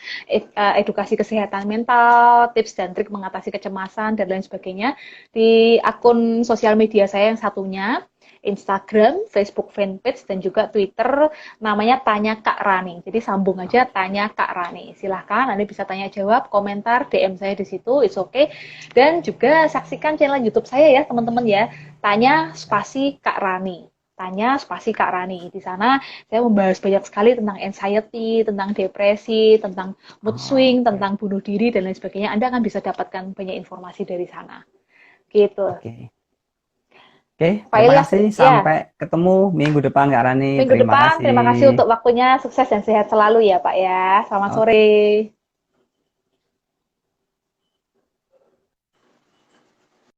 edukasi kesehatan mental, tips dan trik mengatasi kecemasan, dan lain sebagainya di akun sosial media saya yang satunya, Instagram, Facebook fanpage, dan juga Twitter, namanya Tanya Kak Rani. Jadi sambung aja Tanya Kak Rani. Silahkan, Anda bisa tanya jawab, komentar, DM saya di situ, it's okay. Dan juga saksikan channel YouTube saya ya, teman-teman ya. Tanya spasi Kak Rani. Tanya spasi Kak Rani. Di sana saya membahas banyak sekali tentang anxiety, tentang depresi, tentang mood swing, Oke. tentang bunuh diri dan lain sebagainya. Anda akan bisa dapatkan banyak informasi dari sana. Gitu. Oke. Oke, Pak terima Ilyas, kasih. ya, Sampai ketemu minggu depan Kak Rani. minggu Terima depan kasih. terima kasih untuk waktunya. Sukses dan sehat selalu ya Pak ya. Selamat Oke. sore.